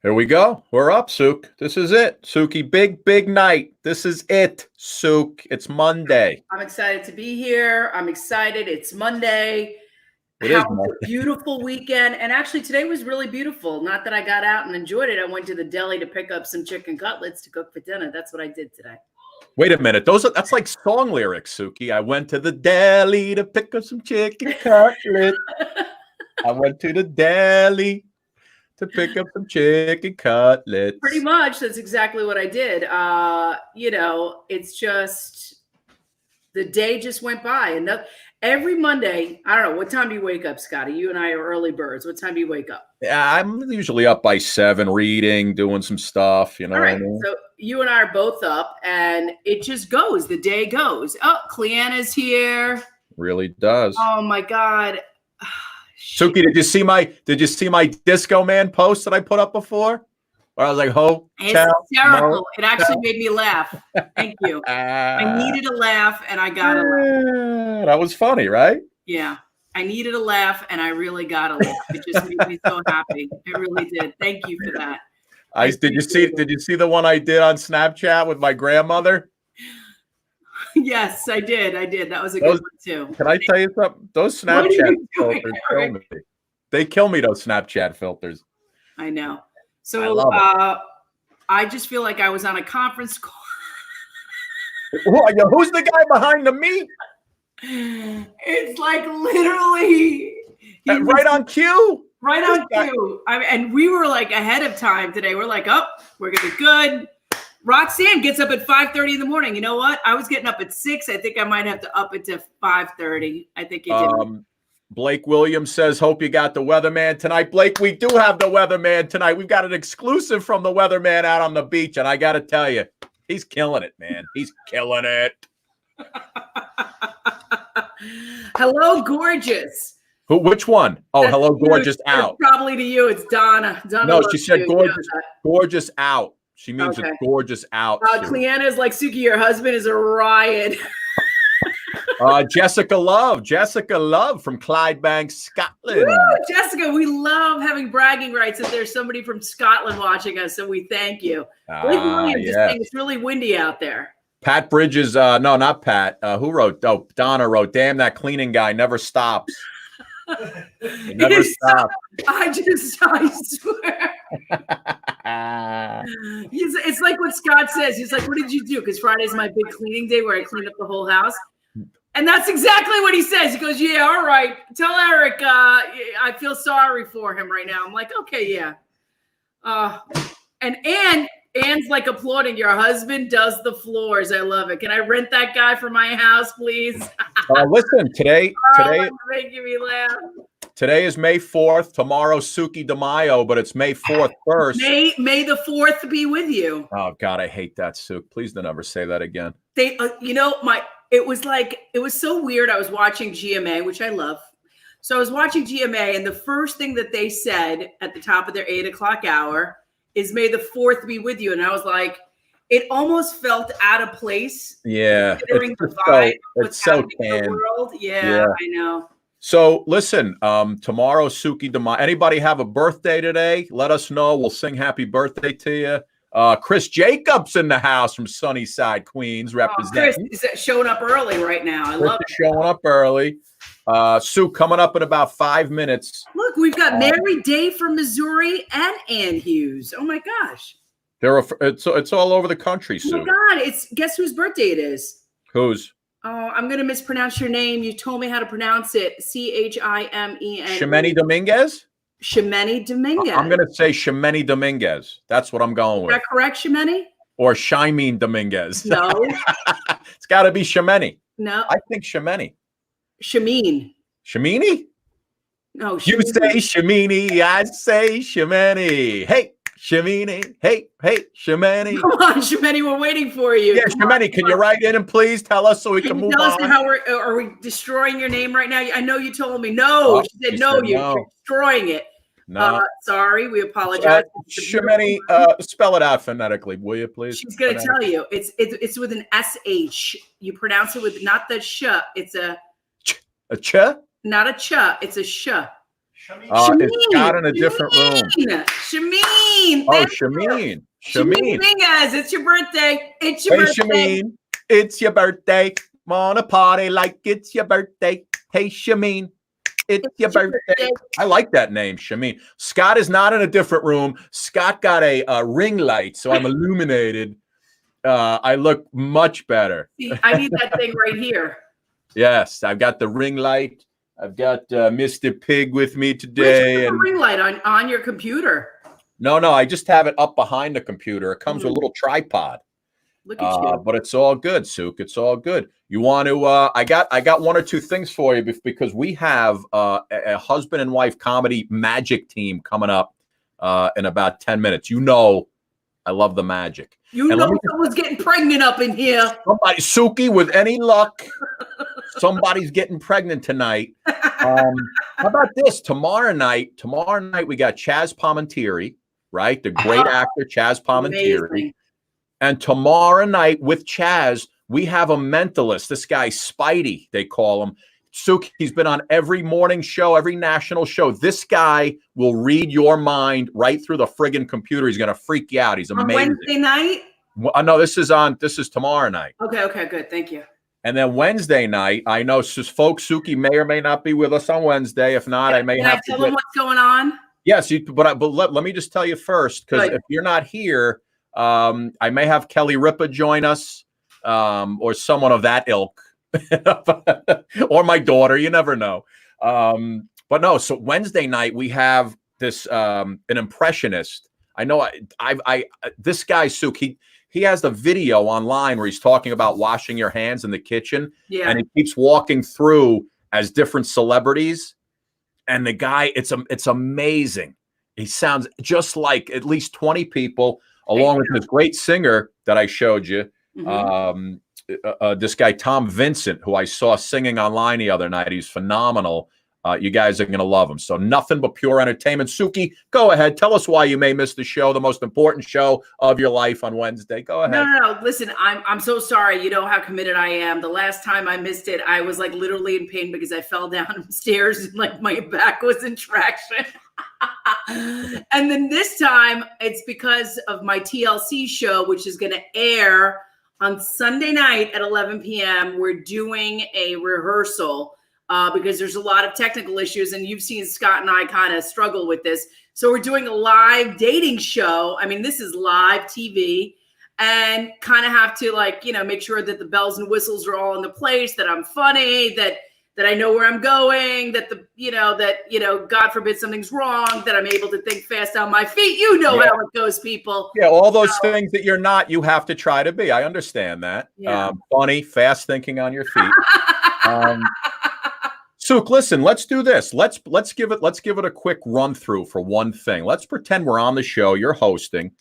Here we go. We're up, Suk. This is it. Suki, big night. This is it, Suk. It's Monday. I'm excited to be here. I'm excited. It's Monday. It How is was a beautiful weekend. And actually, today was really beautiful. Not that I got out and enjoyed it. I went to the deli to pick up some chicken cutlets to cook for dinner. That's what I did today. Wait a minute. That's like song lyrics, Suki. I went to the deli to pick up some chicken cutlets. I went to the deli to pick up some chicken cutlets. Pretty much. That's exactly what I did. It's just the day just went by. And every Monday, I don't know, what time do you wake up, Scotty? You and I are early birds. What time do you wake up? Yeah, I'm usually up by 7, reading, doing some stuff. You know All right. what I mean? So you and I are both up, and it just goes. The day goes. Oh, Cleanna's here. Really does. Oh my God. Suki, did you see my Disco Man post that I put up before? Where I was like, it's hysterical. It actually made me laugh. Thank you. I needed a laugh, and I got a laugh. That was funny, right? Yeah. I needed a laugh, and I really got a laugh. It just made me so happy. It really did. Thank you for that. Did you see the one I did on Snapchat with my grandmother? Yes, I did. That was a good one too. Can I tell you something? Those Snapchat filters kill me. They kill me, those Snapchat filters. I know. So I just feel like I was on a conference call. Who's the guy behind the meat? It's like literally right on cue. Right on cue. And we were like ahead of time today. We're like, oh, we're gonna be good. Roxanne gets up at 5:30 in the morning. You know what? I was getting up at 6. I think I might have to up it to 5:30. I think you did. Blake Williams says, hope you got the weatherman tonight. Blake, we do have the weatherman tonight. We've got an exclusive from the weatherman out on the beach, and I got to tell you, he's killing it, man. He's killing it. Hello, gorgeous. Who? Which one? Oh, that's hello, gorgeous out. Probably to you. It's Donna. No, she said gorgeous out. She means it's gorgeous out. Cleanna is like, Suki, your husband is a riot. Jessica Love from Clydebank, Scotland. Woo, Jessica, we love having bragging rights if there's somebody from Scotland watching us, so we thank you. Blake Williams is saying it's really windy out there. Pat Bridges, no, not Pat. Who wrote? Oh, Donna wrote, damn, that cleaning guy never stops. He never stops. I swear. It's like what Scott says. He's like, what did you do? Because Friday's my big cleaning day where I clean up the whole house. And that's exactly what he says. He goes, yeah, all right. Tell Eric I feel sorry for him right now. I'm like, okay, yeah. And Anne's like applauding. Your husband does the floors. I love it. Can I rent that guy for my house, please? Listen, today making me laugh. Today is May 4th. Tomorrow, Suki de Mayo, but it's May 4th first. May the 4th be with you. Oh God, I hate that, Suk. Please don't ever say that again. It was so weird. I was watching GMA, which I love. So I was watching GMA, and the first thing that they said at the top of their 8 o'clock hour is May the 4th be with you. And I was like, it almost felt out of place. Yeah. Considering the vibe of what's happening in the world. Yeah, I know. So listen, tomorrow, Suki de Mayo. Anybody have a birthday today? Let us know. We'll sing happy birthday to you. Chris Jacobs in the house from Sunnyside, Queens, representing. Chris is showing up early right now. I love it. Showing up early. Sue, coming up in about 5 minutes. Look, we've got Mary Day from Missouri and Ann Hughes. Oh my gosh. It's all over the country, Sue. Oh my God, guess whose birthday it is? Whose? Oh, I'm going to mispronounce your name. You told me how to pronounce it. Chimen. Shemeni Dominguez? Shemeni Dominguez. I'm going to say Shemeni Dominguez. That's what I'm going with. Is that correct, Shemeni? Or Shimeen Dominguez. No. It's got to be Shemeni. No. I think Shemeni. Shemeen. Shemini? No. You say Shemini, I say Shemeni. Hey, Shemini. Hey, Shemeni. Come on, Shemeni, we're waiting for you. Yeah, Shemeni, can you write in and please tell us so we can move on? Tell us how are we destroying your name right now? I know you told me no. She said no. You're destroying it. No. Sorry, we apologize. Shemeni, spell it out phonetically, will you, please? She's going to tell you. It's with an SH. You pronounce it with not the sh. It's a ch. Not a ch. It's a sh. It's Scott in a different room. Shameen. Oh, Shameen. Shameen. Singers, it's your birthday. It's your birthday. Shameen, it's your birthday. Wanna party like it's your birthday. Hey, Shameen, it's your birthday. I like that name, Shameen. Scott is not in a different room. Scott got a ring light, so I'm illuminated. I look much better. See, I need that thing right here. Yes, I've got the ring light. I've got Mr. Pig with me today. Where's the ring light on your computer? No, I just have it up behind the computer. It comes with a little tripod. Look at you. But it's all good, Suk. It's all good. You want to? I got one or two things for you because we have a husband and wife comedy magic team coming up in about 10 minutes. You know, I love the magic. You know, someone's getting pregnant up in here. Somebody, Suki, with any luck, somebody's getting pregnant tonight. How about this? Tomorrow night, we got Chaz Palminteri, right? The great actor Chaz Palminteri. Amazing. And tomorrow night with Chaz, we have a mentalist. This guy, Spidey, they call him. Suki, he's been on every morning show, every national show. This guy will read your mind right through the friggin' computer. He's going to freak you out. He's amazing. On Wednesday night? Well, no, this is tomorrow night. Okay, good. Thank you. And then Wednesday night, I know folks, Suki may or may not be with us on Wednesday. If not, I may have to tell them what's going on. Yes, but let me just tell you first, because if you're not here, I may have Kelly Ripa join us, or someone of that ilk, or my daughter. You never know. But no. So Wednesday night we have this an impressionist. I know. This guy Suki. He has the video online where he's talking about washing your hands in the kitchen. Yeah. And he keeps walking through as different celebrities. And the guy, it's amazing. He sounds just like at least 20 people, along with this great singer that I showed you. Mm-hmm. This guy, Tom Vincent, who I saw singing online the other night. He's phenomenal. You guys are going to love him. So nothing but pure entertainment. Suki, go ahead. Tell us why you may miss the show, the most important show of your life on Wednesday. Go ahead. No. Listen, I'm so sorry. You know how committed I am. The last time I missed it, I was like literally in pain because I fell downstairs and like my back was in traction. And then this time it's because of my TLC show, which is going to air on Sunday night at 11 p.m. We're doing a rehearsal. Because there's a lot of technical issues, and you've seen Scott and I kind of struggle with this. So we're doing a live dating show. I mean, this is live TV, and kind of have to make sure that the bells and whistles are all in the place, that I'm funny, that I know where I'm going, that God forbid something's wrong, that I'm able to think fast on my feet. You know how it goes, people. Yeah, all those things that you're not, you have to try to be. I understand that. Yeah. Funny, fast thinking on your feet. Suk, listen, let's do this. Let's give it a quick run through for one thing. Let's pretend we're on the show, you're hosting,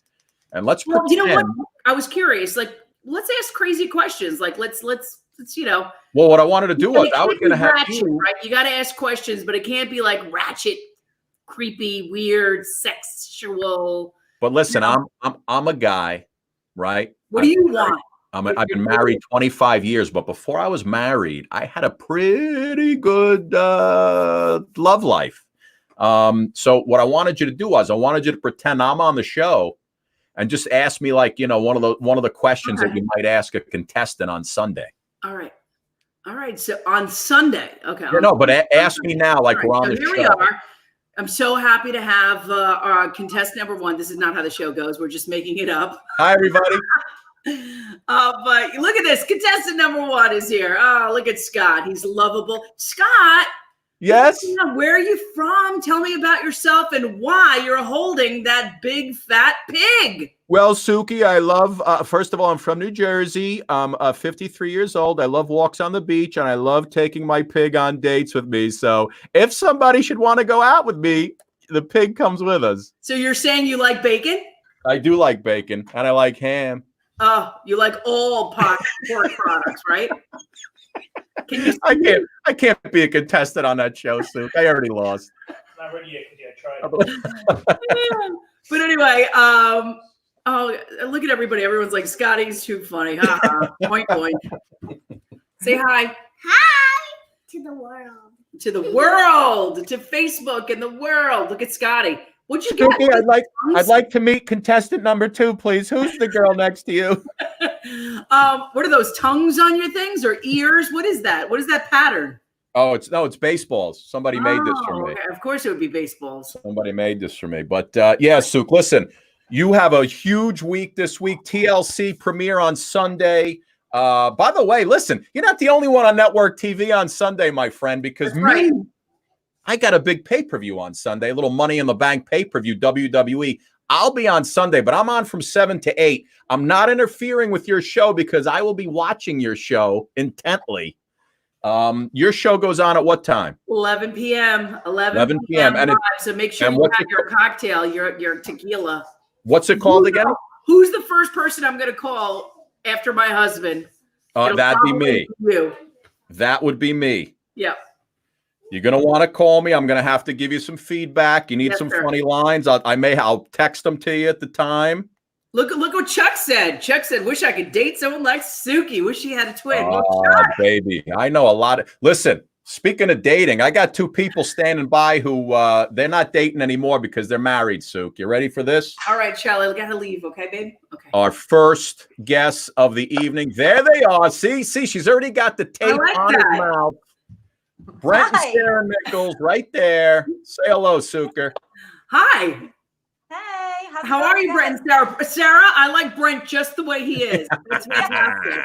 and let's pretend. You know what? I was curious. Let's ask crazy questions. Let's Well, what I wanted to do was I was going to have you. Right? You got to ask questions, but it can't be like ratchet, creepy, weird, sexual. But listen, I'm a guy, right? What do you want? I've been married 25 years, but before I was married, I had a pretty good love life. So what I wanted you to do was I wanted you to pretend I'm on the show and just ask me one of the questions that you might ask a contestant on Sunday. All right. So on Sunday, okay. Yeah, no, but ask me now, we're on the show. Here we are. I'm so happy to have our contestant number one. This is not how the show goes. We're just making it up. Hi, everybody. But look at this. Contestant number one is here. Oh, look at Scott. He's lovable. Scott. Yes. Where are you from? Tell me about yourself and why you're holding that big fat pig. Well, Suki, I love, first of all, I'm from New Jersey. I'm 53 years old. I love walks on the beach, and I love taking my pig on dates with me. So if somebody should want to go out with me, the pig comes with us. So you're saying you like bacon? I do like bacon, and I like ham. Oh, you like all pork products, right? I can't be a contestant on that show, Sue. I already lost. Not ready yet. Yeah, try it. But anyway, oh, look at everybody. Everyone's like, Scotty's too funny. Ha ha. Point. Say hi. Hi to the world. to the world, to Facebook and the world. Look at Scotty. What'd you get? Suki, I'd like to meet contestant number 2, please. Who's the girl next to you? What are those tongues on your things or ears? What is that? What is that pattern? Oh, it's baseballs. Somebody made this for me. Okay. Of course it would be baseballs. Somebody made this for me. But yeah, Suk, listen, you have a huge week this week. TLC premiere on Sunday. By the way, listen, you're not the only one on network TV on Sunday, my friend, because I got a big pay-per-view on Sunday, a little Money in the Bank pay-per-view, WWE. I'll be on Sunday, but I'm on from 7 to 8. I'm not interfering with your show because I will be watching your show intently. Your show goes on at what time? 11 p.m. 11 p.m. And so make sure you have your cocktail, your tequila. What's it called again? Who's the first person I'm going to call after my husband? That'd be me. You. That would be me. Yep. You're going to want to call me. I'm going to have to give you some feedback. You need some funny lines. I'll text them to you at the time. Look what Chuck said. Chuck said, wish I could date someone like Suki. Wish she had a twin. Oh, baby. I know a lot. Listen, speaking of dating, I got 2 people standing by who they're not dating anymore because they're married, Suk. You ready for this? All right, Charlie. We got to leave. Okay, babe? Okay. Our first guest of the evening. There they are. See, she's already got the tape on his mouth. Brent and Sarah Nichols right there. Say hello, Suker. Hi. Hey, how are you, Brent and Sarah? Sarah, I like Brent just the way he is. That's fantastic.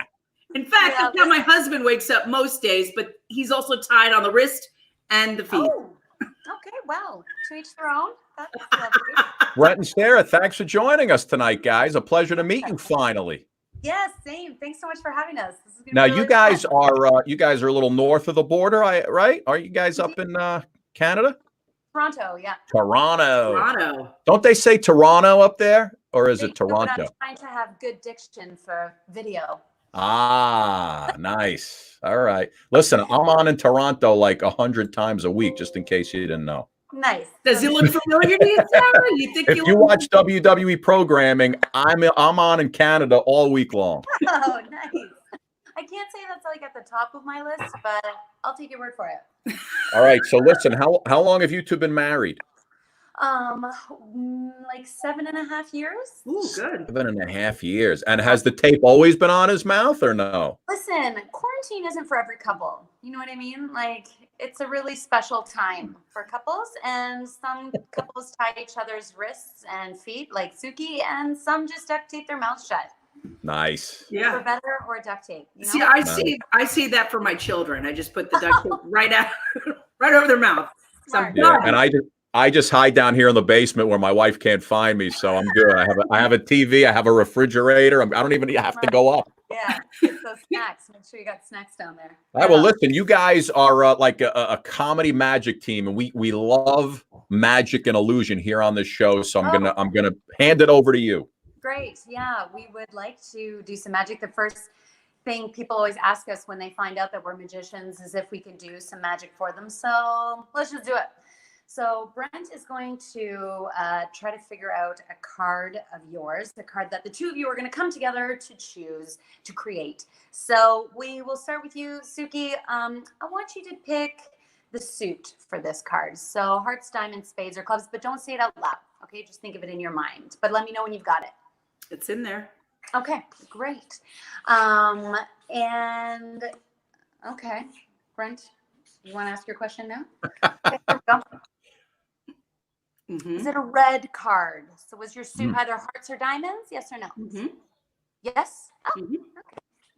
In fact, that's how my husband wakes up most days, but he's also tied on the wrist and the feet. Oh, okay, well, to each their own. That's lovely. Brent and Sarah, thanks for joining us tonight, guys. A pleasure to meet you finally. Yes, same. Thanks so much for having us. This is now, you guys are a little north of the border, right? Are you guys up in Canada? Toronto, yeah. Toronto. Don't they say Toronto up there, or is it Toronto? I'm trying to have good diction for video. Ah, nice. All right. Listen, I'm on in Toronto like 100 times a week, just in case you didn't know. Nice. Does he look familiar to you, Sarah? If you watch WWE programming, I'm on in Canada all week long. Oh, nice. I can't say that's like at the top of my list, but I'll take your word for it. All right. So listen, how long have you 2 been married? Like 7.5 years. Ooh, good. 7.5 years. And has the tape always been on his mouth or no? Listen, quarantine isn't for every couple. You know what I mean? Like, it's a really special time for couples, and some couples tie each other's wrists and feet like Suki, and some just duct tape their mouths shut. Nice. Yeah. For better or duct tape. You know? See, I see that for my children. I just put the duct tape right over their mouth. So and I just hide down here in the basement where my wife can't find me, so I'm good. I have a TV, I have a refrigerator. I don't even have to go up. Yeah, get those snacks. Make sure you got snacks down there. All right, well, listen, you guys are like a comedy magic team, and we love magic and illusion here on this show. So I'm gonna hand it over to you. Great. Yeah, we would like to do some magic. The first thing people always ask us when they find out that we're magicians is if we can do some magic for them. So let's just do it. So Brent is going to try to figure out a card of yours, the card that the 2 of you are going to come together to choose to create. So we will start with you, Suki. I want you to pick the suit for this card. So hearts, diamonds, spades, or clubs, but don't say it out loud. Okay, just think of it in your mind. But let me know when you've got it. It's in there. Okay, great. And okay, Brent, you want to ask your question now? Okay, here we go. Mm-hmm. Is it a red card? So was your suit either hearts or diamonds? Yes or no? Mm-hmm. Yes? Oh, okay.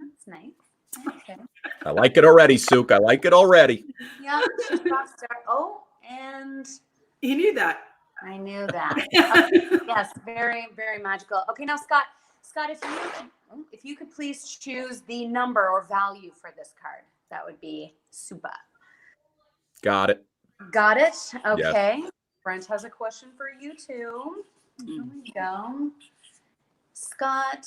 That's nice. Okay. I like it already, Suk. I like it already. Yeah. Oh, and he knew that. I knew that. Okay. Yes, very, very magical. Okay, now Scott, if you could please choose the number or value for this card, that would be super. Got it. Got it? Okay. Yes. Brent has a question for you too. Here we go. Scott,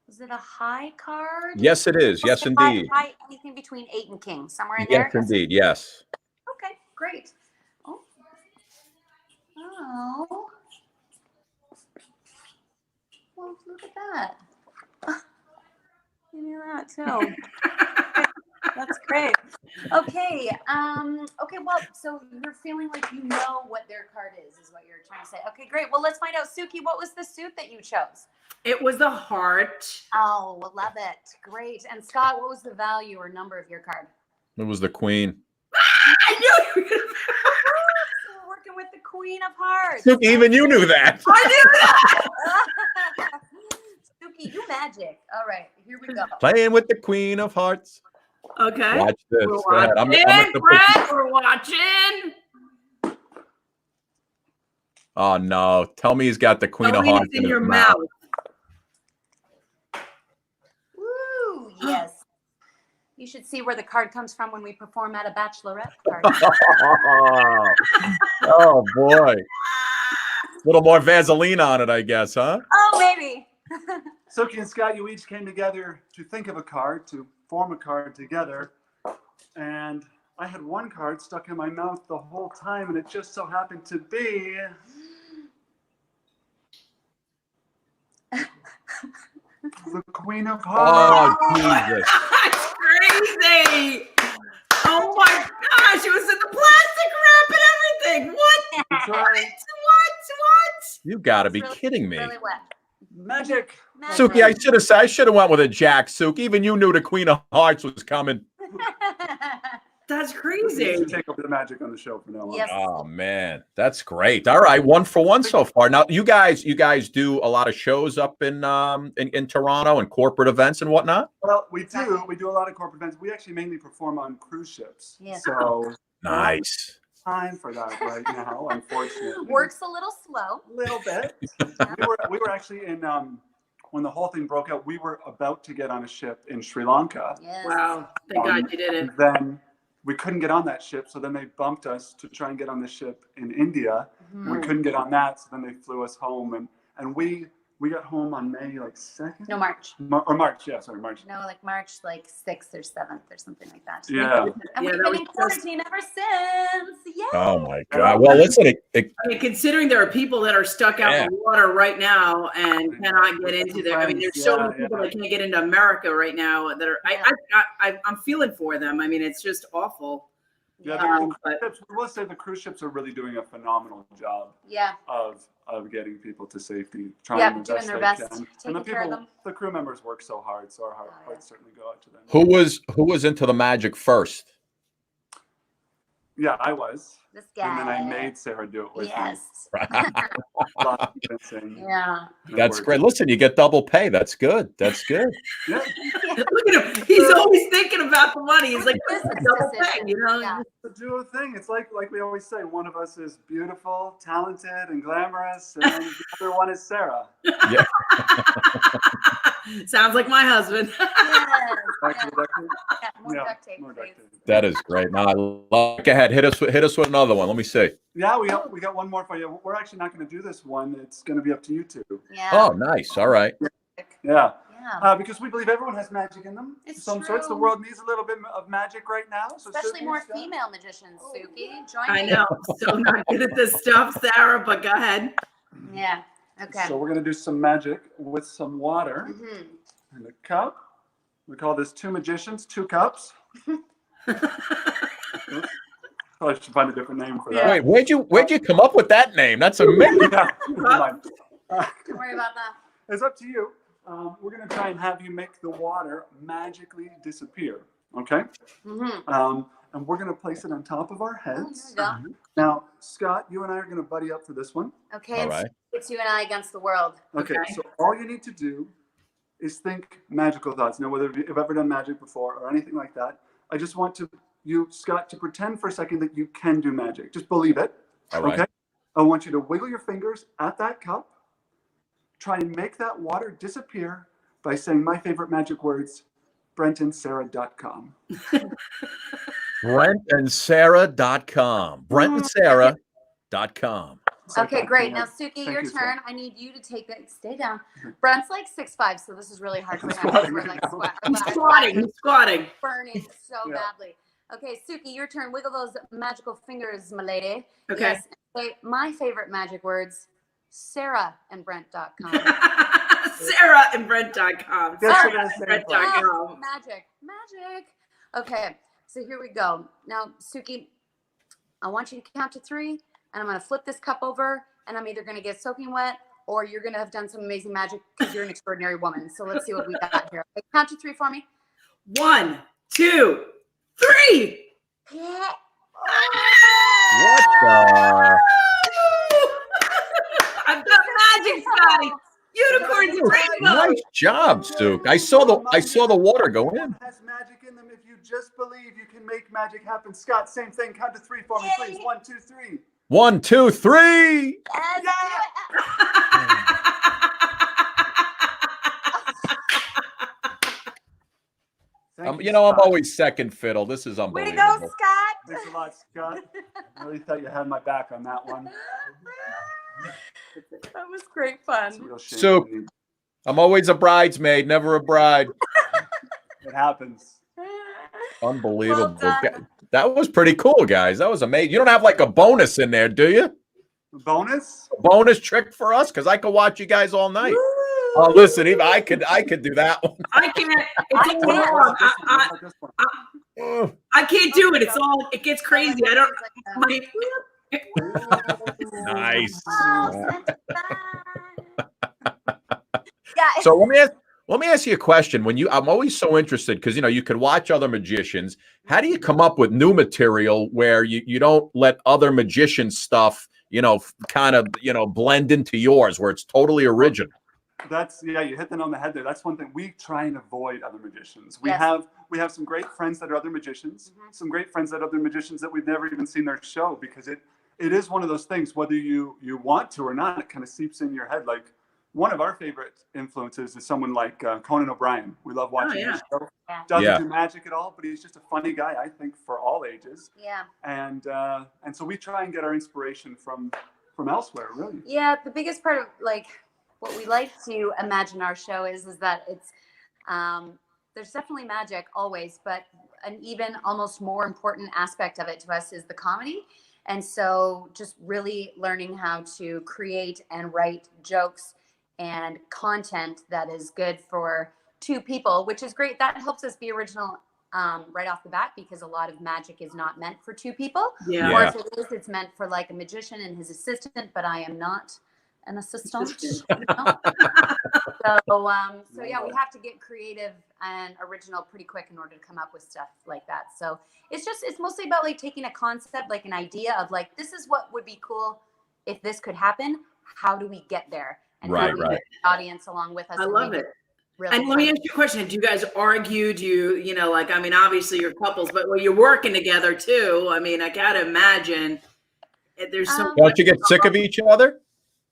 is it a high card? Yes, it is. Yes, indeed. High, anything between 8 and king, somewhere in there? Yes, indeed. Yes. Okay, great. Oh. Well, look at that. You knew that too. That's great. Okay. Okay. Well, so you're feeling like you know what their card is what you're trying to say. Okay, great. Well, let's find out. Suki, what was the suit that you chose? It was the heart. Oh, love it. Great. And Scott, what was the value or number of your card? It was the queen. I knew you were gonna. So we're working with the Queen of Hearts. Look, even you knew that. I knew that. Suki, you magic. All right, here we go. Playing with the Queen of Hearts. Okay. Watch this. We're Go ahead. watching, Brent, we're watching. Oh no! Tell me he's got the Queen of Hearts in his your mouth. Woo! Yes. You should see where the card comes from when we perform at a bachelorette party. Oh boy! A little more Vaseline on it, I guess, huh? Oh, maybe. Suki and Scott, you each came together to think of a card, to form a card together. And I had one card stuck in my mouth the whole time, and it just so happened to be... the Queen of Hearts. Oh Jesus! That's crazy. Oh my gosh, it was in the plastic wrap and everything. What? That's right. What? You got to be Really- kidding me, Really wet. Magic. Suki. I should have went with a Jack. Suki, even you knew the Queen of Hearts was coming. That's You crazy. should take over the magic on the show from now on. Yes. Oh man, that's great. All right, 1 for 1 so far. Now you guys do a lot of shows up in Toronto and corporate events and whatnot. Well, we do. We do a lot of corporate events. We actually mainly perform on cruise ships. Yeah. So Nice. time for that right now, unfortunately. Works a little slow. A little bit. we were actually in when the whole thing broke out, we were about to get on a ship in Sri Lanka. Yes. Wow. Thank God you did it. And then we couldn't get on that ship, so then they bumped us to try and get on the ship in India. Mhm. We couldn't get on that, so then they flew us home, and we got home on May 2nd. No, March. Or March, yeah, sorry, March. No, like March 6th or 7th or something like that. Yeah. And Yeah, we've that been was in just- quarantine ever since. Yay! Oh my God. Well, listen. I mean, considering there are people that are stuck out in the water right now and cannot get into there. I mean, there's so many people that can't get into America right now that are. I'm feeling for them. I mean, it's just awful. Yeah, but- we will say the cruise ships are really doing a phenomenal job Yeah. of getting people to safety, trying Yeah, the doing best their they best, can. taking And the care of people, them. the crew members work so hard, so our yeah. hearts certainly go out to them. Who was into the magic first? Yeah, I was. This guy. And then I made Sarah do it with Yes. me. Lots of convincing. Yeah. It That's worked. great. Listen, you get double pay. That's good. That's good. Yeah. Look at him. He's always thinking about the money. He's like, Business double decision. pay, you know? Yeah. It's a duo thing. It's like we always say, one of us is beautiful, talented, and glamorous, and the other one is Sarah. Sounds like my husband. Yes. Back to the duct tape? Yeah, more Yeah, duct tape, more duct please. tape. That is great. Now I love. Go ahead. Hit us with another one. Let me see. Yeah, we got one more for you. We're actually not going to do this one. It's going to be up to you two. Yeah. Oh, nice. All right. Yeah. Yeah. Because we believe everyone has magic in them. It's Some sorts. The true. world needs a little bit of magic right now. So Especially Suki, more Scott. female magicians, Suki. Join I me. know. So not good at this stuff, Sarah, but go ahead. Yeah. Okay. So we're going to do some magic with some water Mhm. and a cup. We call this two magicians, 2 cups. Probably should find a different name for that. Wait, where'd you come up with that name? That's amazing. Yeah, never mind. Don't worry about that. It's up to you. We're going to try and have you make the water magically disappear. Okay? Mm-hmm. And we're going to place it on top of our Oh, here heads. we go. Now, Scott, you and I are going to buddy up for this one. Okay. All and right. It's you and I against the world. Okay, Okay. so all you need to do is think magical thoughts. Now, whether you've ever done magic before or anything like that, I just want you, Scott, to pretend for a second that you can do magic. Just believe it. All right. Okay? I want you to wiggle your fingers at that cup. Try and make that water disappear by saying my favorite magic words, BrentandSarah.com. BrentandSarah.com. BrentandSarah.com. Okay, great. Now, Suki, Thank your you, turn. I need you to take it. Stay down. Brent's like 6'5", so this is really hard for him. Squatting We're right like now. He's squatting. He's squatting. burning so Yeah. badly. Okay, Suki, your turn. Wiggle those magical fingers, my lady. Okay. Yes. Say my favorite magic words, SarahandBrent.com. SarahandBrent.com. That's what I Sarah was and saying. Brent.com. Magic. Okay. So here we go. Now, Suki, I want you to count to 3, and I'm going to flip this cup over, and I'm either going to get soaking wet, or you're going to have done some amazing magic because you're an extraordinary woman. So let's see what we got here. Okay, count to 3 for me. 1, 2, 3. Yeah. What the? I've got magic, Scotty. Unicorns and rainbows. Nice job, Suk. I saw the water go in. Has magic in them. If you just believe, you can make magic happen. Scott, same thing. Count to 3 for me, please. 1, 2, 3. 1, 2, 3. You know, I'm always second fiddle. This is Way unbelievable. to go, Scott. Thanks a lot, Scott. I really thought you had my back on that one. That was great fun. It's a real shame. Suk, I'm always a bridesmaid, never a bride. It happens. Unbelievable. Well done. That was pretty cool, guys. That was amazing. You don't have like a bonus in there, do you? Bonus? A bonus trick for us? Because I could watch you guys all night. Oh, listen, even I could do that one. I can't. It's Oh, I can't do it. It gets crazy. I don't. nice. Yeah. So let me ask you a question. I'm always so interested because you could watch other magicians. How do you come up with new material where you don't let other magicians' stuff, kind of blend into yours, where it's totally original? You hit the nail on the head there. That's one thing we try and avoid other magicians. We Yes. have some great friends that are other magicians, some great friends that are other magicians that we've never even seen their show, because it is one of those things, whether you want to or not, it kind of seeps in your head. Like, one of our favorite influences is someone like Conan O'Brien. We love watching his show. Yeah. Doesn't do magic at all, but he's just a funny guy, I think, for all ages. Yeah. And so we try and get our inspiration from elsewhere, really. Yeah, the biggest part of what we like to imagine our show is that it's there's definitely magic always, but an even almost more important aspect of it to us is the comedy. And so just really learning how to create and write jokes and content that is good for 2 people, which is great. That helps us be original right off the bat, because a lot of magic is not meant for 2 people. Yeah. Or if it is, it's meant for like a magician and his assistant, but I am not an assistant. So yeah, we have to get creative and original pretty quick in order to come up with stuff like that. So it's mostly about taking a concept, like an idea of this is what would be cool if this could happen. How do we get there? And how do we get the audience along with us? I love it. Really and let me ask you a question. Do you guys argue? Do you, obviously you're couples, but when you're working together too, I gotta imagine there's some. Don't you get sick of each other?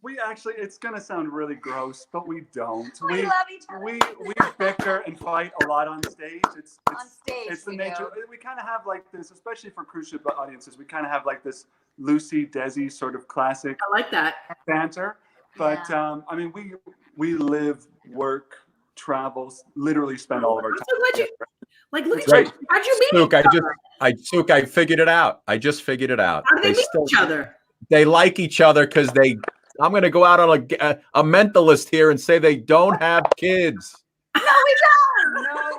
We actually, it's going to sound really gross, but we don't. We love each other. We bicker and fight a lot on stage. It's on stage. It's the nature. We kind of have this, especially for cruise ship audiences, we kind of have this Lucy, Desi sort of classic I like that. banter. But we live, work, travel, literally spend all of our time. Look Great. at you. How'd you meet Suk, each other? Suk, I figured it out. I just figured it out. How do they meet each other? They like each other because I'm going to go out on a mentalist here and say they don't have kids. No, we don't. No.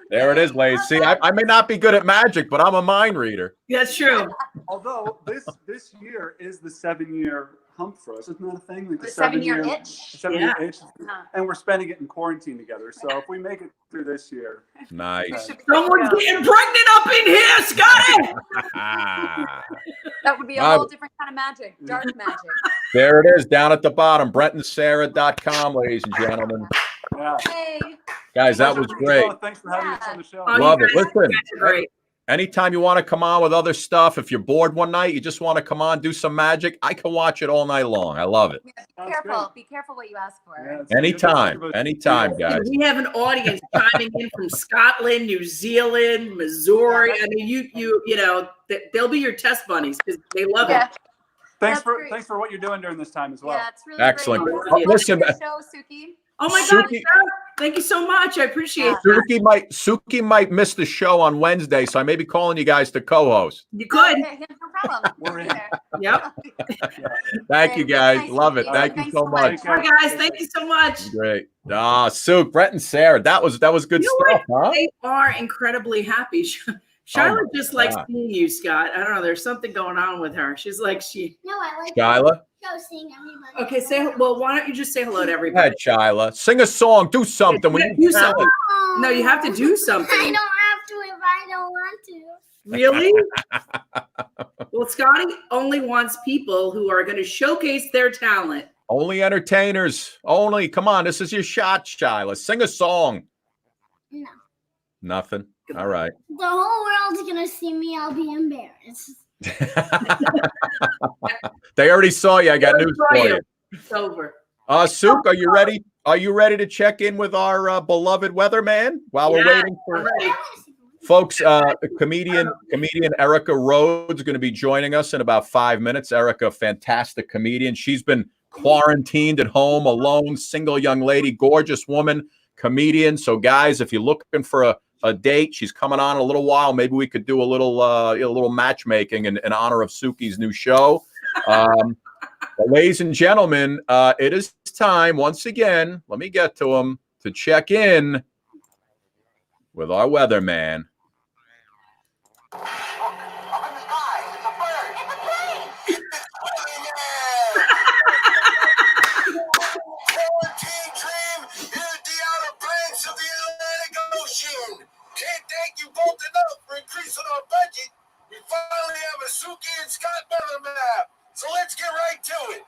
There it is, ladies. See, I may not be good at magic, but I'm a mind reader. That's true. Although this year is the 7-year hump for us, isn't that a thing? The 7-year itch. 7-year itch, and we're spending it in quarantine together. So if we make it through this year, Nice. Someone's getting pregnant up in here, Scotty. That would be a whole different kind of magic, dark magic. There it is, down at the bottom, BrentandSarah.com, ladies and gentlemen. yeah. Hey. Guys, that was great. Thanks for having us on the show. Oh, Love you it. guys Listen, are great. anytime you want to come on with other stuff, if you're bored one night, you just want to come on, do some magic, I can watch it all night long. I love it. Be careful what you ask for. Yeah, Anytime, guys. We have an audience chiming in from Scotland, New Zealand, Missouri. They'll be your test bunnies because they love it. Thanks for what you're doing during this time as well. Yeah, it's really Excellent. great. Listen, Your show, Suki. Oh my God, Suki- Thank you so much. I appreciate Yeah. that. Suki might miss the show on Wednesday, so I may be calling you guys to co-host. You could. Okay, no problem. We're in. There. Yep. Thank you, Great. guys. Nice Love it. meeting Thank you Thanks so much. All right, guys. Thank you so much. Great. Suk, Brent, and Sarah. That was good You know stuff, huh? They are incredibly happy. Oh Charlotte my just likes God. seeing you, Scott. I don't know. There's something going on with her. She's like, No, I like Shyla? seeing everybody. okay, why don't you just say hello to Go everybody? ahead, Shyla. Sing a song. Do something. We Yeah, need do talent. something. No, you have to do I something. don't have to if I don't want to. Really? Well, Scotty only wants people who are going to showcase their talent. Only entertainers. Only. Come on. This is your shot, Shyla. Sing a song. No. Nothing. All right. The whole world's gonna see me. I'll be embarrassed. They already saw you. I got They news saw for you. you. It's over. Suk, are you ready? Are you ready to check in with our beloved weatherman while we're Yeah, waiting for I'm ready. folks? Comedian Erica Rhodes is going to be joining us in about 5 minutes. Erica, fantastic comedian. She's been quarantined at home alone, single young lady, gorgeous woman, comedian. So, guys, if you're looking for a date, she's coming on in a little while. Maybe we could do a little matchmaking in honor of Suki's new show. But ladies and gentlemen, it is time once again. Let me get to him to check in with our weatherman. Can't thank you both enough for increasing our budget. We finally have a Suki and Scott weatherman app. So let's get right to it.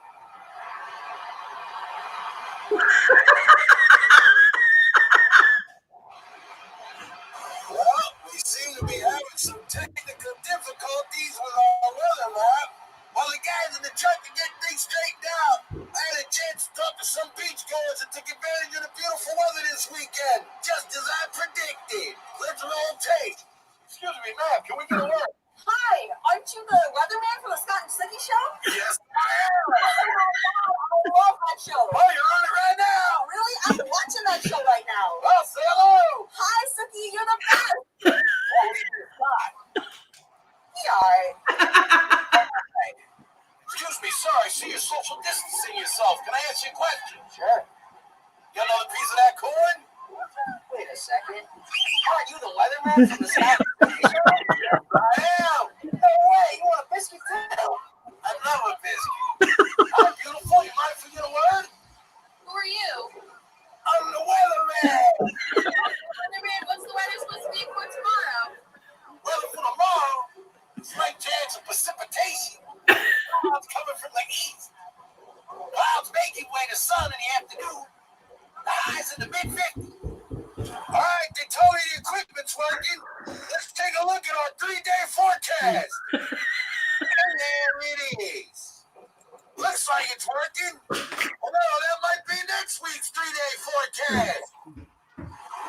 Well, we seem to be having some technical difficulties with our weather map. While the guys in the truck are getting things straightened out, I had a chance to talk to some beachgoers and took advantage of the beautiful weather this weekend, just as I predicted. Let's roll tape. Excuse me, ma'am, can we get a word? Hi, aren't you the weatherman from the Scott and Suki show? Yes, I am. I love that show. Oh, you're on it right now. Really? I'm watching that show right now. Well, say hello. Hi, Suki, you're the best. Oh, you're not. Excuse me, sir, I see you're social distancing yourself. Can I ask you a question? Sure. You got another piece of that corn? Wait a second. Aren't you the weatherman from the Scott and Suki show? I am. No way, you want a biscuit too? I love a biscuit. I'm beautiful. You mind if we get a word? Who are you? I'm the weatherman. Weatherman, what's the weather supposed to be for tomorrow? Well, for tomorrow, slight chance of precipitation. Clouds coming from the east. Clouds making way to sun in the afternoon. The highs in the mid-50s. All right, they told me the equipment's working. Let's take a look at our 3-day forecast. And there it is. Looks like it's working. Well, that might be next week's 3-day forecast.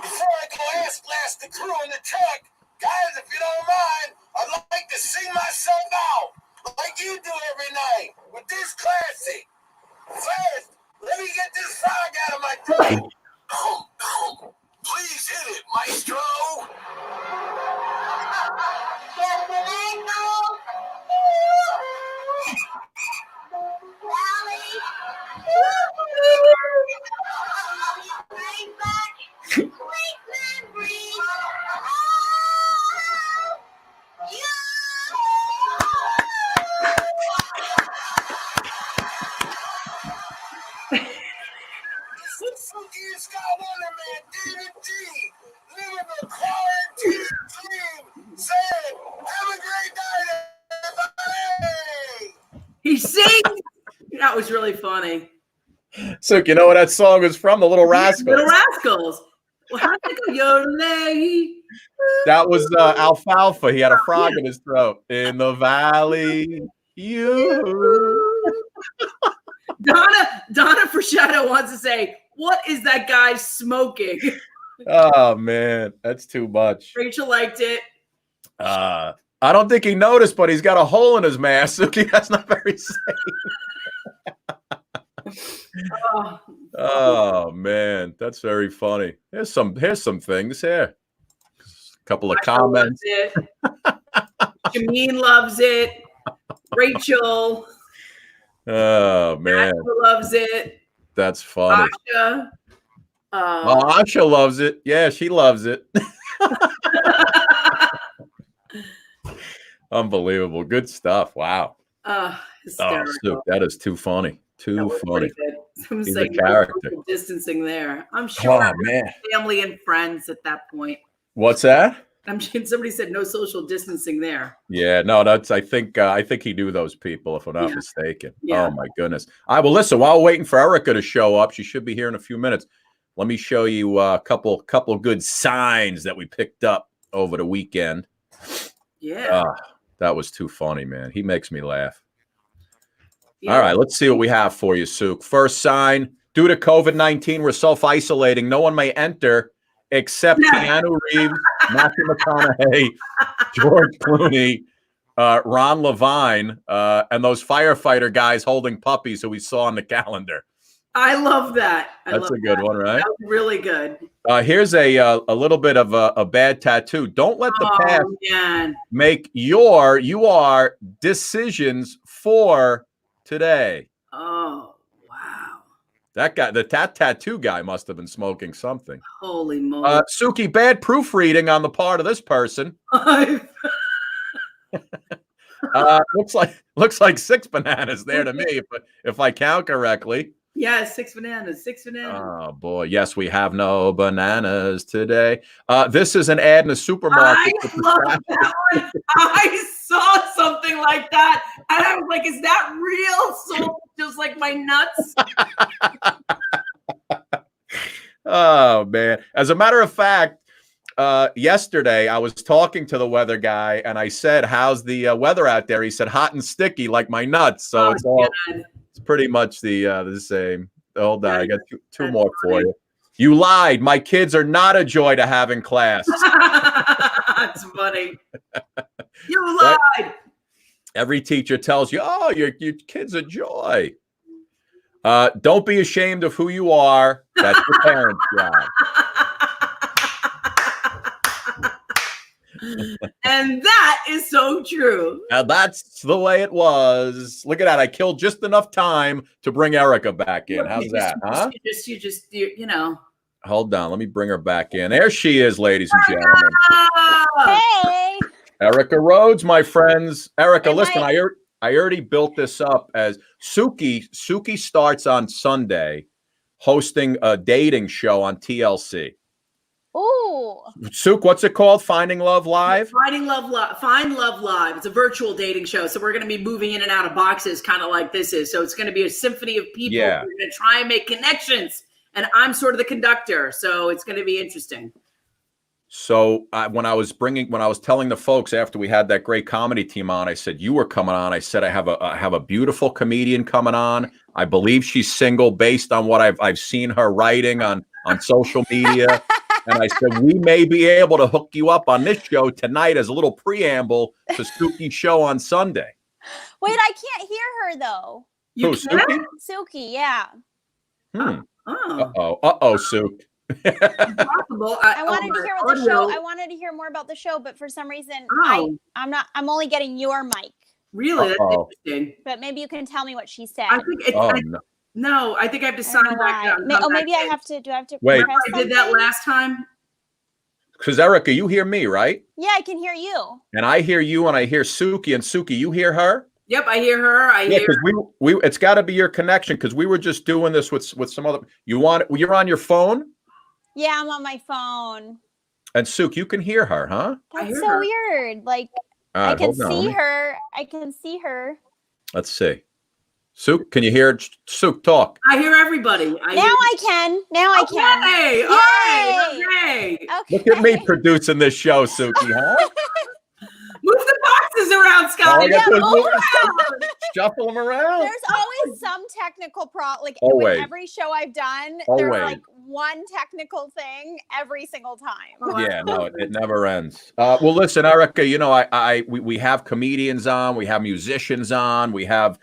Before I go ask blast the crew in the truck, guys, if you don't mind, I'd like to sing myself out like you do every night with this classic. First, let me get this frog out of my throat. Please hit it, maestro. Suki and Scott Weatherman, David G, living the quarantine dream, saying, have a great night, everybody. He sings. That was really funny. Suk, you know what that song was from? The Little Rascals. Little Rascals. Well, how'd they go? Yodelay. That was Alfalfa. He had a frog in his throat. In the valley, you. Donna Fraschetto wants to say, what is that guy smoking? Oh, man. That's too much. Rachel liked it. I don't think he noticed, but he's got a hole in his mask. Suki, that's not very safe. Oh man, that's very funny. Here's some things here. A couple of comments. Shameen loves it. Rachel. Oh man, Asha loves it. that's funny. Asha. Asha loves it. Yeah, she loves it. Unbelievable. Good stuff. Wow. Hysterical. Suke, that is too funny. Too funny. He's a character. Distancing there. I'm sure man. family and friends at that point. What's that? Somebody said no social distancing there. Yeah, no, that's I think he knew those people, if I'm not mistaken. Yeah. Oh my goodness. All right, well, listen, while we're waiting for Erica to show up, she should be here in a few minutes. Let me show you a couple good signs that we picked up over the weekend. Yeah. That was too funny, man. He makes me laugh. Yeah. All right, let's see what we have for you, Suke. First sign, due to COVID-19, we're self-isolating. No one may enter except Keanu Reeves, Matthew McConaughey, George Clooney, Ron Levine, and those firefighter guys holding puppies who we saw on the calendar. I love that. That's a good one, right? That was really good. Here's a little bit of a bad tattoo. Don't let the past make your decisions for today. Oh, wow. That guy, the tattoo guy must have been smoking something. Holy moly. Suki, bad proofreading on the part of this person. Looks like 6 bananas there to me, if I count correctly. Yeah, 6 bananas. 6 bananas. Oh boy, yes, we have no bananas today. This is an ad in a supermarket. I love that one. I saw something like that, and I was like, "Is that real?" So just like my nuts. Oh man! As a matter of fact, yesterday I was talking to the weather guy, and I said, "How's the weather out there?" He said, "Hot and sticky, like my nuts." So it's all. God. It's pretty much the same. Hold on, I got two more for you. You lied. My kids are not a joy to have in class. That's funny. You lied. Every teacher tells you, "Oh, your kid's a joy." Don't be ashamed of who you are. That's your parents' job. And that is so true. Now that's the way it was. Look at that. I killed just enough time to bring Erica back in. How's that, huh? You know. Hold on. Let me bring her back in. There she is, ladies and gentlemen. Hey. Erica Rhodes, my friends. Erica, listen, I already built this up as Suki. Suki starts on Sunday hosting a dating show on TLC. Ooh. Suke, what's it called? Finding Love Live? Find Love Live. It's a virtual dating show. So we're going to be moving in and out of boxes, kind of like this is. So it's going to be a symphony of people. Yeah. We're going to try and make connections. And I'm sort of the conductor. So it's going to be interesting. So when I was telling the folks after we had that great comedy team on, I said, you were coming on. I said, I have a beautiful comedian coming on. I believe she's single based on what I've seen her writing on social media. And I said, we may be able to hook you up on this show tonight as a little preamble to Suki's show on Sunday. Wait, I can't hear her though. You Who, Suki? Suki, yeah. Uh-oh, Suki. Possible. I wanted to hear what the show. I wanted to hear more about the show, but for some reason, I'm only getting your mic. Really? That's interesting. But maybe you can tell me what she said. I think no, I think I have to sign back out. Maybe I have to. Do I have to? Wait. I did that last time. Because Erica, you hear me, right? Yeah, I can hear you. And I hear you, and I hear Suki, and Suki, you hear her? Yep, I hear her. Because we it's got to be your connection because we were just doing this with some other. You're on your phone? Yeah, I'm on my phone. And Suki, you can hear her, huh? That's so weird. Like I can see her. I can see her. Let's see. Suki, can you hear Suki talk? I hear everybody. Now I can. Hey, all right. Okay. Look at me producing this show, Suki, huh? Move the boxes around, Scotty. Shuffle them around. There's always some technical problem. Like always. With every show I've done, always. There's like one technical thing every single time. Yeah, no, it never ends. Well, listen, Erica, you know, we have comedians on, we have musicians on, we have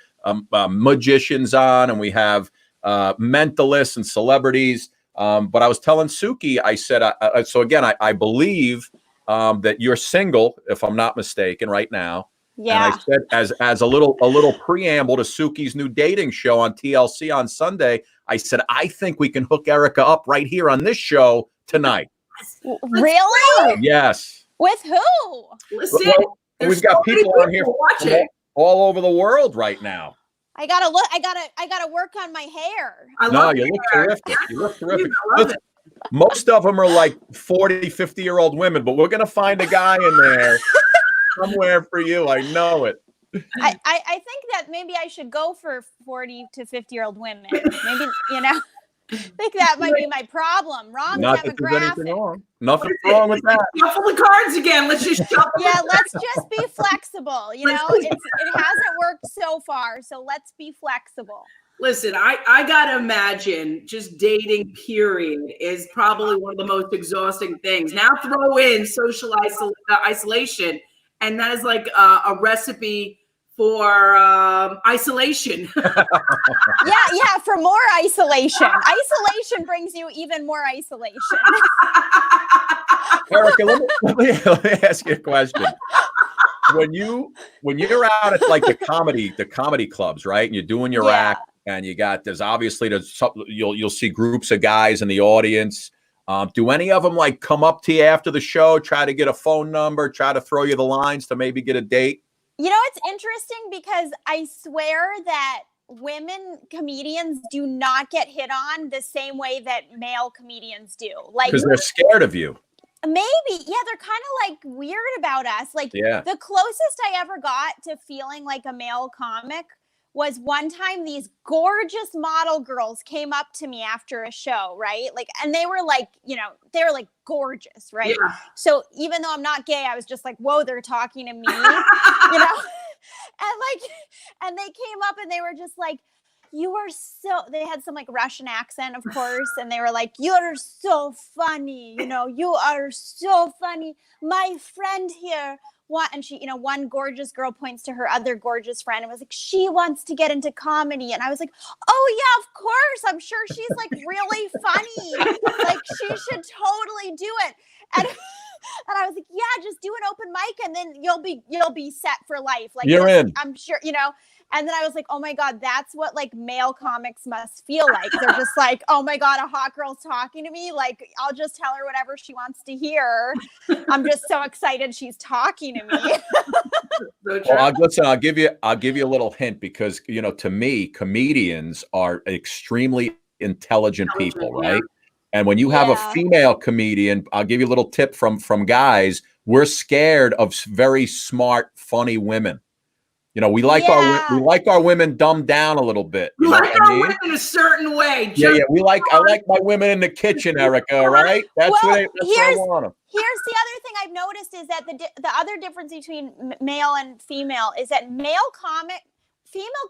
magicians on, and we have mentalists and celebrities. But I was telling Suki, I said, so again, I believe that you're single, if I'm not mistaken, right now. Yeah. And I said, as a little preamble to Suki's new dating show on TLC on Sunday, I said, I think we can hook Erica up right here on this show tonight. Really? Yes. With who? Listen, Well, we've got people on here watching all over the world right now. I gotta look. I gotta work on my hair. No, you look terrific. You look terrific. Listen, most of them are like 40, 50-year-old women, but we're gonna find a guy in there somewhere for you. I know it. I think that maybe I should go for 40 to 50-year-old women. Maybe, I think that might be my problem. Wrong Not that there's anything demographic. wrong. Nothing wrong with that. Shuffle the cards again. Let's just shuffle. Yeah, let's just be flexible. It hasn't worked so far, so let's be flexible. Listen, I gotta imagine just dating period is probably one of the most exhausting things. Now throw in social isolation, and that is like a recipe for isolation. Yeah, for more isolation. Isolation brings you even more isolation. Erica, let me ask you a question. When you're out at like the comedy clubs, right? And you're doing your act, and there's obviously you'll see groups of guys in the audience. Do any of them like come up to you after the show, try to get a phone number, try to throw you the lines to maybe get a date? It's interesting because I swear that women comedians do not get hit on the same way that male comedians do. Like, because they're scared of you. Maybe. Yeah, they're kind of like weird about us. Like, the closest I ever got to feeling like a male comic was one time these gorgeous model girls came up to me after a show, right? Like, and they were like, gorgeous, right? Yeah. So even though I'm not gay, I was just like, whoa, they're talking to me, and they came up and they were just like, they had some like Russian accent, of course. And they were like, you're so funny. You are so funny. My friend here. And she, one gorgeous girl points to her other gorgeous friend and was like, she wants to get into comedy. And I was like, oh yeah, of course. I'm sure she's like really funny. Like she should totally do it. And I was like, yeah, just do an open mic and then you'll be set for life. Like you're in. I'm sure, And then I was like, oh my God, that's what like male comics must feel like. They're just like, oh my God, a hot girl's talking to me. Like, I'll just tell her whatever she wants to hear. I'm just so excited she's talking to me. Well, listen, I'll give you a little hint because, to me, comedians are extremely intelligent people, right? And when you have a female comedian, I'll give you a little tip from guys. We're scared of very smart, funny women. We like our women dumbed down a little bit. You like our women in a certain way. Yeah. I like my women in the kitchen, Erica. Right? That's what I want them. Here's the other thing I've noticed is that the other difference between male and female is that female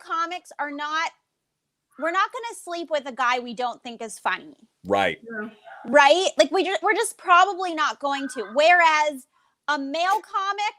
comics are not. We're not going to sleep with a guy we don't think is funny. Right. Right. Like we're just probably not going to. Whereas a male comic,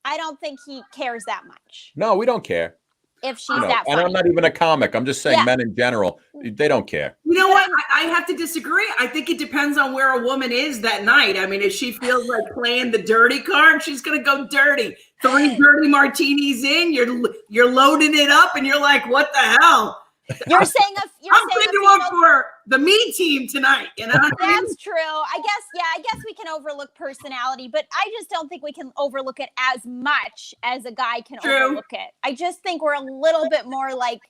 I don't think he cares that much. No, we don't care. If she's that funny. And I'm not even a comic. I'm just saying men in general, they don't care. You know what? I have to disagree. I think it depends on where a woman is that night. I mean, if she feels like playing the dirty card, she's going to go dirty. 3 dirty martinis in, you're loading it up and you're like, what the hell? You're saying I'm going to go for the me team tonight. That's true. I guess we can overlook personality, but I just don't think we can overlook it as much as a guy can overlook it. I just think we're a little bit more like,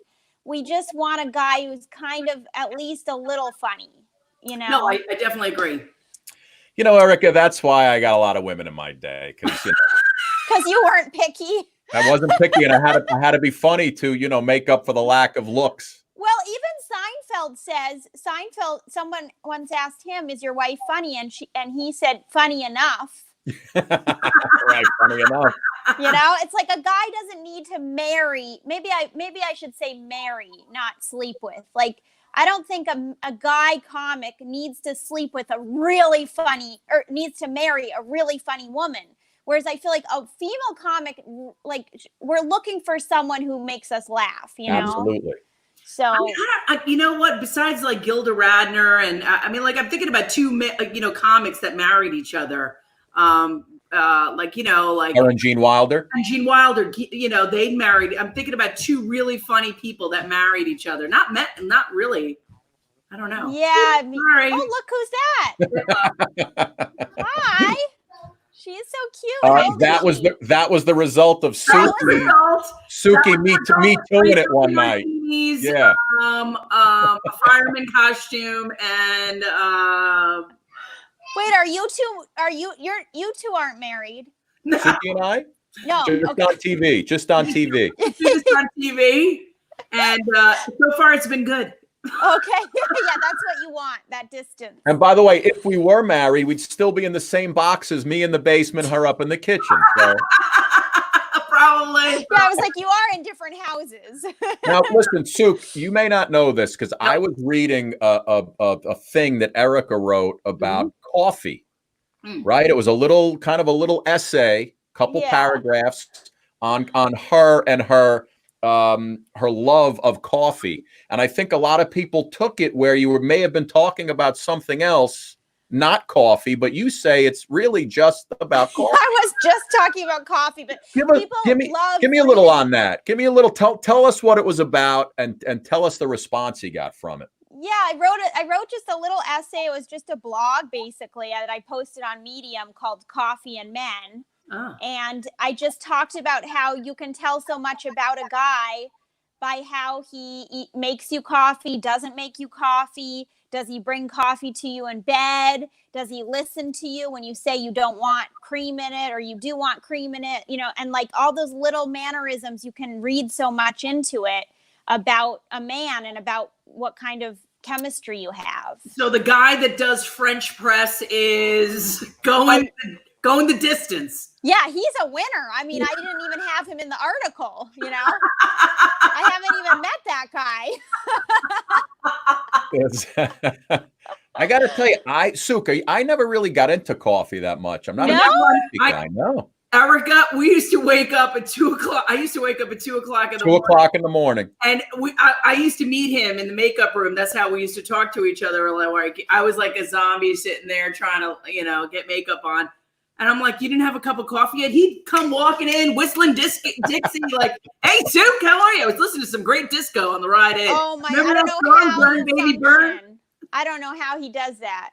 we just want a guy who's kind of at least a little funny, No, I definitely agree. Erica, that's why I got a lot of women in my day. Because you weren't picky. I wasn't picky, and I had to be funny to, make up for the lack of looks. Well, even someone once asked him, "Is your wife funny?" And he said, "Funny enough." Right, funny enough. It's like a guy doesn't need to marry. Maybe I should say marry, not sleep with. Like, I don't think a guy comic needs to sleep with a really funny, or needs to marry a really funny woman. Whereas I feel like a female comic, like, we're looking for someone who makes us laugh, Absolutely. So you know what? Besides like Gilda Radner and I mean, like I'm thinking about two comics that married each other. Like Her and Gene Wilder. And Gene Wilder, they married. I'm thinking about two really funny people that married each other. Not really. I don't know. Yeah. Sorry. Oh, look who's that. Hi. She is so cute. That was the result of Suki me tooing it one night. Yeah. A fireman costume and wait, are you two aren't married? Suki and I? No. Just on TV. Just on TV. And so far it's been good. Okay. Yeah, that's what you want, that distance. And by the way, if we were married, we'd still be in the same boxes, me in the basement, her up in the kitchen. So. Probably. Yeah, I was like, you are in different houses. Now, listen, Suk, you may not know this because I was reading a thing that Erica wrote about coffee, right? It was a little essay, couple paragraphs on her and her love of coffee. And I think a lot of people took it where you may have been talking about something else, not coffee, but you say it's really just about coffee. I was just talking about coffee, but give me a little on that. Give me a little, tell us what it was about and tell us the response you got from it. Yeah, I wrote just a little essay. It was just a blog basically that I posted on Medium called Coffee and Men. And I just talked about how you can tell so much about a guy by how he makes you coffee, doesn't make you coffee. Does he bring coffee to you in bed? Does he listen to you when you say you don't want cream in it or you do want cream in it? And like all those little mannerisms, you can read so much into it about a man and about what kind of chemistry you have. So the guy that does French press is going the distance. Yeah, he's a winner. I mean, I didn't even have him in the article, I haven't even met that guy. I got to tell you, Suki, I never really got into coffee that much. I'm not a coffee guy. No. Erica, we used to wake up at 2 o'clock. I used to wake up at 2 o'clock in the 2 o'clock in the morning. And I used to meet him in the makeup room. That's how we used to talk to each other. Like I was like a zombie sitting there trying to, get makeup on. And I'm like, you didn't have a cup of coffee yet? He'd come walking in, whistling Dixie, like, hey, Suk, how are you? I was listening to some great disco on the ride in. Oh, my, Remember I don't that know song, how Burn, Baby, Burn? I don't know how he does that.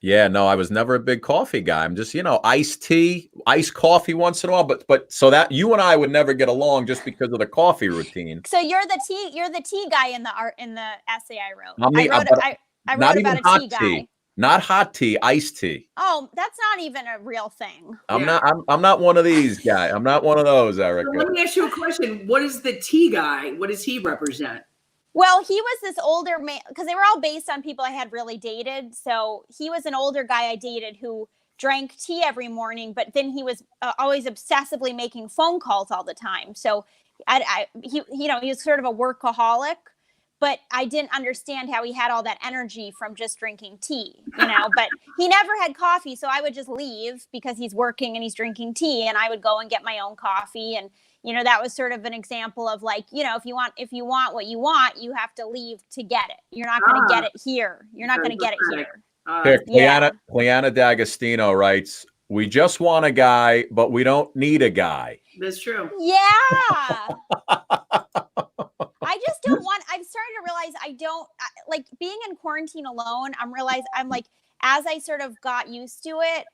Yeah, no, I was never a big coffee guy. I'm just, iced tea, iced coffee once in a while. But so that you and I would never get along just because of the coffee routine. So you're the tea guy in the essay I wrote. I wrote about a tea guy. Not hot tea, iced tea. Oh, that's not even a real thing. I'm not one of these guys. I'm not one of those, Erica. So let me ask you a question. What is the tea guy? What does he represent? Well, he was this older man because they were all based on people I had really dated. So he was an older guy I dated who drank tea every morning, but then he was always obsessively making phone calls all the time. So he was sort of a workaholic. But I didn't understand how he had all that energy from just drinking tea, but he never had coffee. So I would just leave because he's working and he's drinking tea and I would go and get my own coffee. And, that was sort of an example of like, if you want what you want, you have to leave to get it. You're not going to get it here. You're not going to get it here. Cleanna D'Agostino writes, we just want a guy, but we don't need a guy. That's true. Yeah. I just don't want, I'm starting to realize like being in quarantine alone, I'm like, as I sort of got used to it,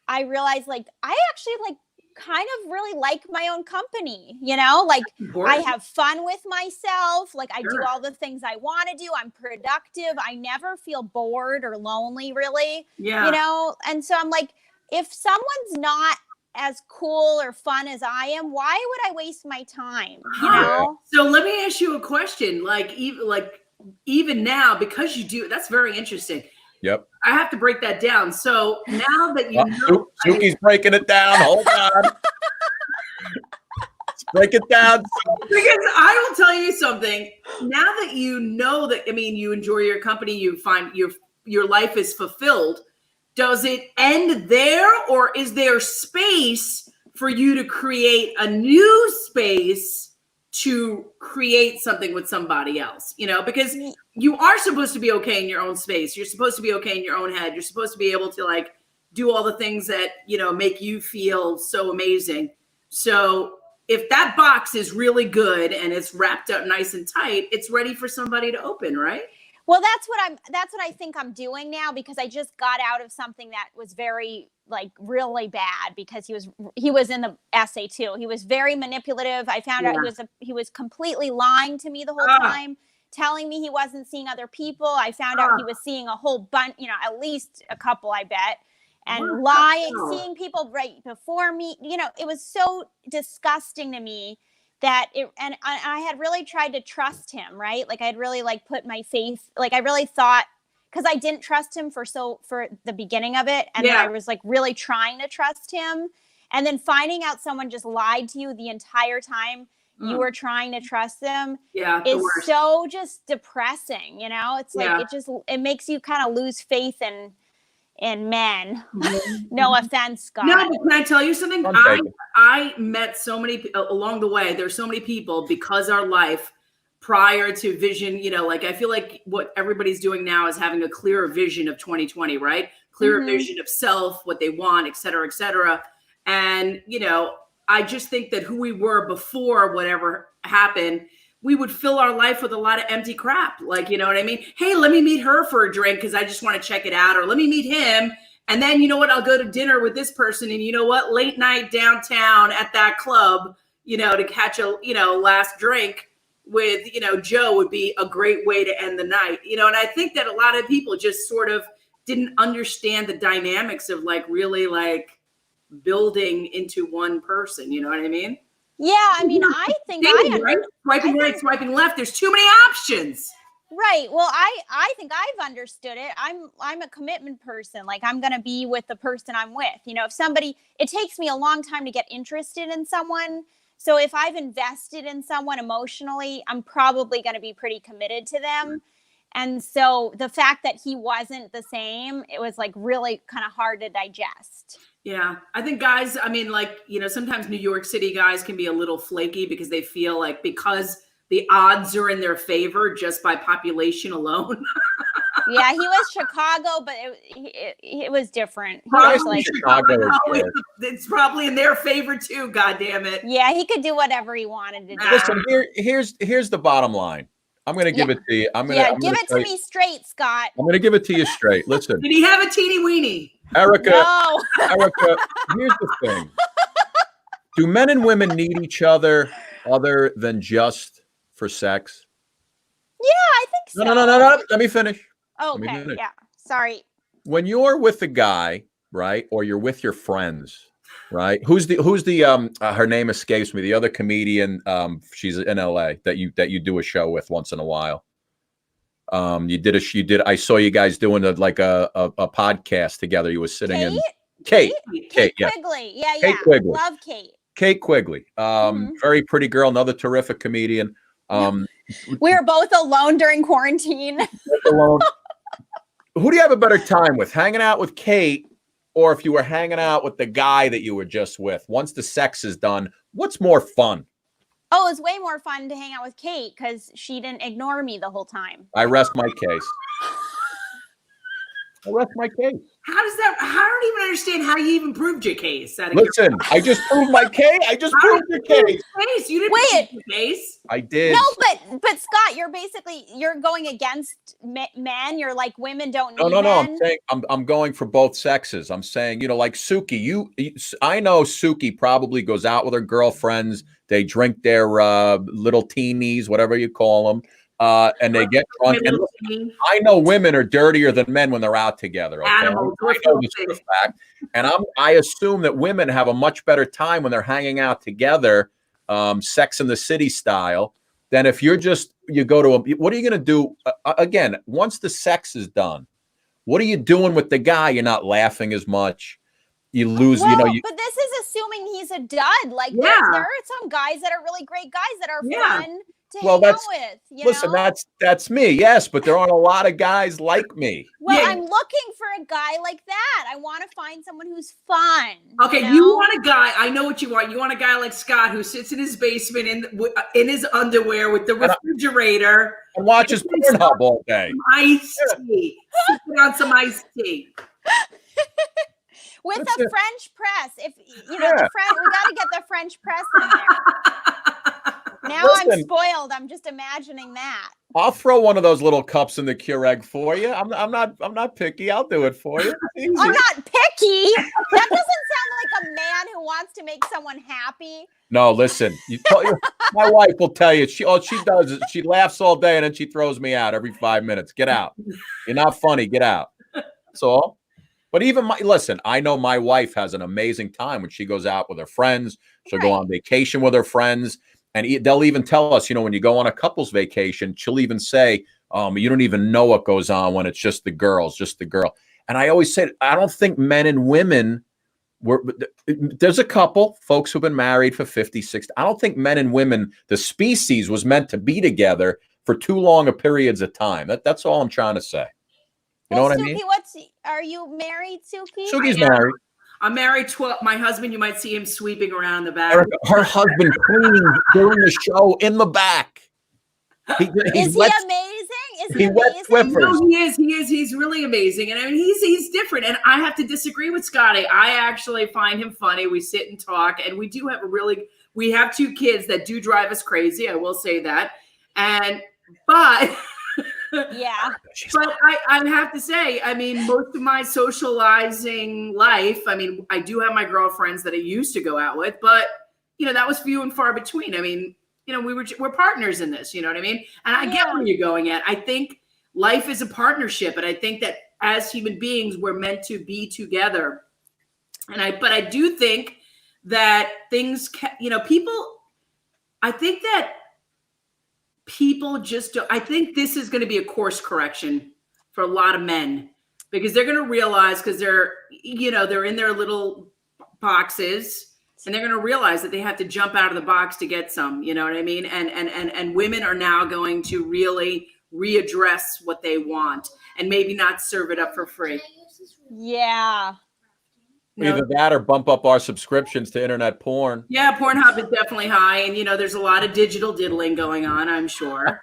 I realized like, I actually like kind of really like my own company, like I have fun with myself. Like I do all the things I want to do. I'm productive. I never feel bored or lonely really, and so I'm like, if someone's not as cool or fun as I am, why would I waste my time? So let me ask you a question. Like even now, because you do, that's very interesting. Yep. I have to break that down. So now that you know, Suki's breaking it down. Hold on. Let's break it down. Because I will tell you something. Now that you know that, you enjoy your company, you find your life is fulfilled. Does it end there, or is there space for you to create a new space to create something with somebody else, you know, because you are supposed to be okay in your own space. You're supposed to be okay in your own head. You're supposed to be able to like do all the things that, you know, make you feel so amazing. So if that box is really good and it's wrapped up nice and tight, it's ready for somebody to open, right? Well, that's what I think I'm doing now, because I just got out of something that was very, like, really bad, because he was in the essay too. He was very manipulative. I found out he was completely lying to me the whole time, telling me he wasn't seeing other people. I found out he was seeing a whole bunch, you know, at least a couple, I bet, and lying, seeing people right before me. You know, it was so disgusting to me that and I had really tried to trust him, right? Like, I'd really like put my faith, like I really thought, because I didn't trust him for the beginning of it. And then I was like really trying to trust him. And then finding out someone just lied to you the entire time you were trying to trust them is so just depressing, you know? It's like, it makes you kind of lose faith in men. No offense, Scott. No, but can I tell you something? I met so many along the way. There's so many people, because our life prior to vision, you know, like I feel like what everybody's doing now is having a clearer vision of 2020, right? Clearer vision of self, what they want, et cetera, et cetera. And, you know, I just think that who we were before whatever happened, we would fill our life with a lot of empty crap. Like, you know what I mean? Hey, let me meet her for a drink because I just want to check it out. Or let me meet him. And then, you know what? I'll go to dinner with this person. And you know what? Late night downtown at that club, you know, to catch a, you know, last drink with, you know, Joe would be a great way to end the night. You know, and I think that a lot of people just sort of didn't understand the dynamics of like really like building into one person. You know what I mean? Yeah, I mean, I think swiping right, swiping left. There's too many options. Right. Well, I think I've understood it. I'm a commitment person. Like, I'm going to be with the person I'm with. You know, if somebody, it takes me a long time to get interested in someone. So if I've invested in someone emotionally, I'm probably going to be pretty committed to them. And so the fact that he wasn't the same, it was like really kind of hard to digest. Yeah. I think guys, I mean, like, you know, sometimes New York City guys can be a little flaky because they feel like because the odds are in their favor just by population alone. Yeah, he was Chicago, but it was different. He was like, Chicago. It's probably in their favor too, God damn it. Yeah, he could do whatever he wanted to do. Listen, here's the bottom line. I'm going to give it to you. Give it to me straight, Scott. I'm going to give it to you straight. Listen. Did he have a teeny weenie? Erica, no. Erica, here's the thing. Do men and women need each other than just for sex? Yeah, I think so. No. Let me finish. Okay, yeah. Sorry. When you're with a guy, right, or you're with your friends, right? Who's the her name escapes me. The other comedian, she's in LA that you do a show with once in a while. I saw you guys doing a podcast together. You were sitting in Kate Quigley. Yeah. Kate Quigley. Love Kate. Kate Quigley. Very pretty girl, another terrific comedian. We were both alone during quarantine. Alone. Who do you have a better time with? Hanging out with Kate, or if you were hanging out with the guy that you were just with? Once the sex is done, what's more fun? Oh, it was way more fun to hang out with Kate because she didn't ignore me the whole time. I rest my case. I rest my case. How does that? I don't even understand how you even proved your case. Listen, I just proved my case. I just proved your case. You didn't prove your case. I did. No, but Scott, you're going against men. You're like, women don't need men. I'm saying I'm going for both sexes. I'm saying, you know, like Suki. I know Suki probably goes out with her girlfriends. They drink their little teenies, whatever you call them. And they get drunk. And listen, I know women are dirtier than men when they're out together. Okay? I know this for a fact. And I assume that women have a much better time when they're hanging out together, Sex in the City style, than if you go to what are you going to do? Again, once the sex is done, what are you doing with the guy? You're not laughing as much. You lose, but this is assuming he's a dud. Like there are some guys that are really great guys that are fun. to Well, hang out that's with. You listen, know? that's me. Yes, but there aren't a lot of guys like me. Well, Yeah. I'm looking for a guy like that. I want to find someone who's fun. Okay, you know? want a guy. I know what you want. You want a guy like Scott who sits in his basement in his underwear with the refrigerator And watches Pornhub all day. some iced tea, sipping on some iced tea. With That's a it. French press. If you know, Yeah. we got to get the French press in there. Now I'm Listen. spoiled. I'm just imagining that. I'll throw one of those little cups in the Keurig for you. I'm not picky. I'll do it for you. Easy. I'm not picky. That doesn't sound like a man who wants to make someone happy. No, listen. My wife will tell you. All she does is she laughs all day and then she throws me out every 5 minutes. Get out. You're not funny. Get out. That's all. But even listen, I know my wife has an amazing time when she goes out with her friends. She'll go on vacation with her friends. And they'll even tell us, when you go on a couple's vacation, she'll even say, you don't even know what goes on when it's just the girls, just the girl. And I always say, I don't think men and women there's a couple folks who've been married for 50, 60. I don't think men and women, the species was meant to be together for too long a periods of time. That's all I'm trying to say. You know what Suki, I mean? are you married, Suki? Suki's married. I'm married 12. My husband, you might see him sweeping around the back. Erica, her husband cleans during the show in the back. Is he amazing? Is he amazing? No, he is. He is. He's really amazing. And I mean, he's different. And I have to disagree with Scotty. I actually find him funny. We sit and talk, and we do have we have 2 kids that do drive us crazy. I will say that. But yeah. But I have to say, I mean, most of my socializing life, I mean, I do have my girlfriends that I used to go out with, but that was few and far between. I mean, we're partners in this, you know what I mean? And I get where you're going at. I think life is a partnership, and I think that as human beings, we're meant to be together. But I do think that things, I think that people just don't. I think this is going to be a course correction for a lot of men, because they're going to realize, because they're in their little boxes, and they're going to realize that they have to jump out of the box to get some, you know what I mean? And women are now going to really readdress what they want and maybe not serve it up for free. Yeah. Either that or bump up our subscriptions to internet porn. Yeah, Pornhub is definitely high, and there's a lot of digital diddling going on, I'm sure.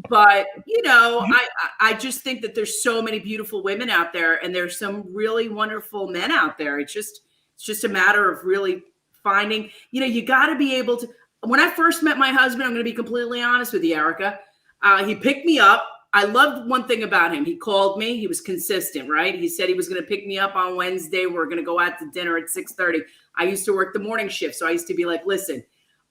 But I just think that there's so many beautiful women out there, and there's some really wonderful men out there. It's just a matter of really finding. You got to be able to. When I first met my husband, I'm going to be completely honest with you, Erica. He picked me up. I loved one thing about him. He called me. He was consistent, right? He said he was going to pick me up on Wednesday. We're going to go out to dinner at 6:30. I used to work the morning shift, so I used to be like, listen,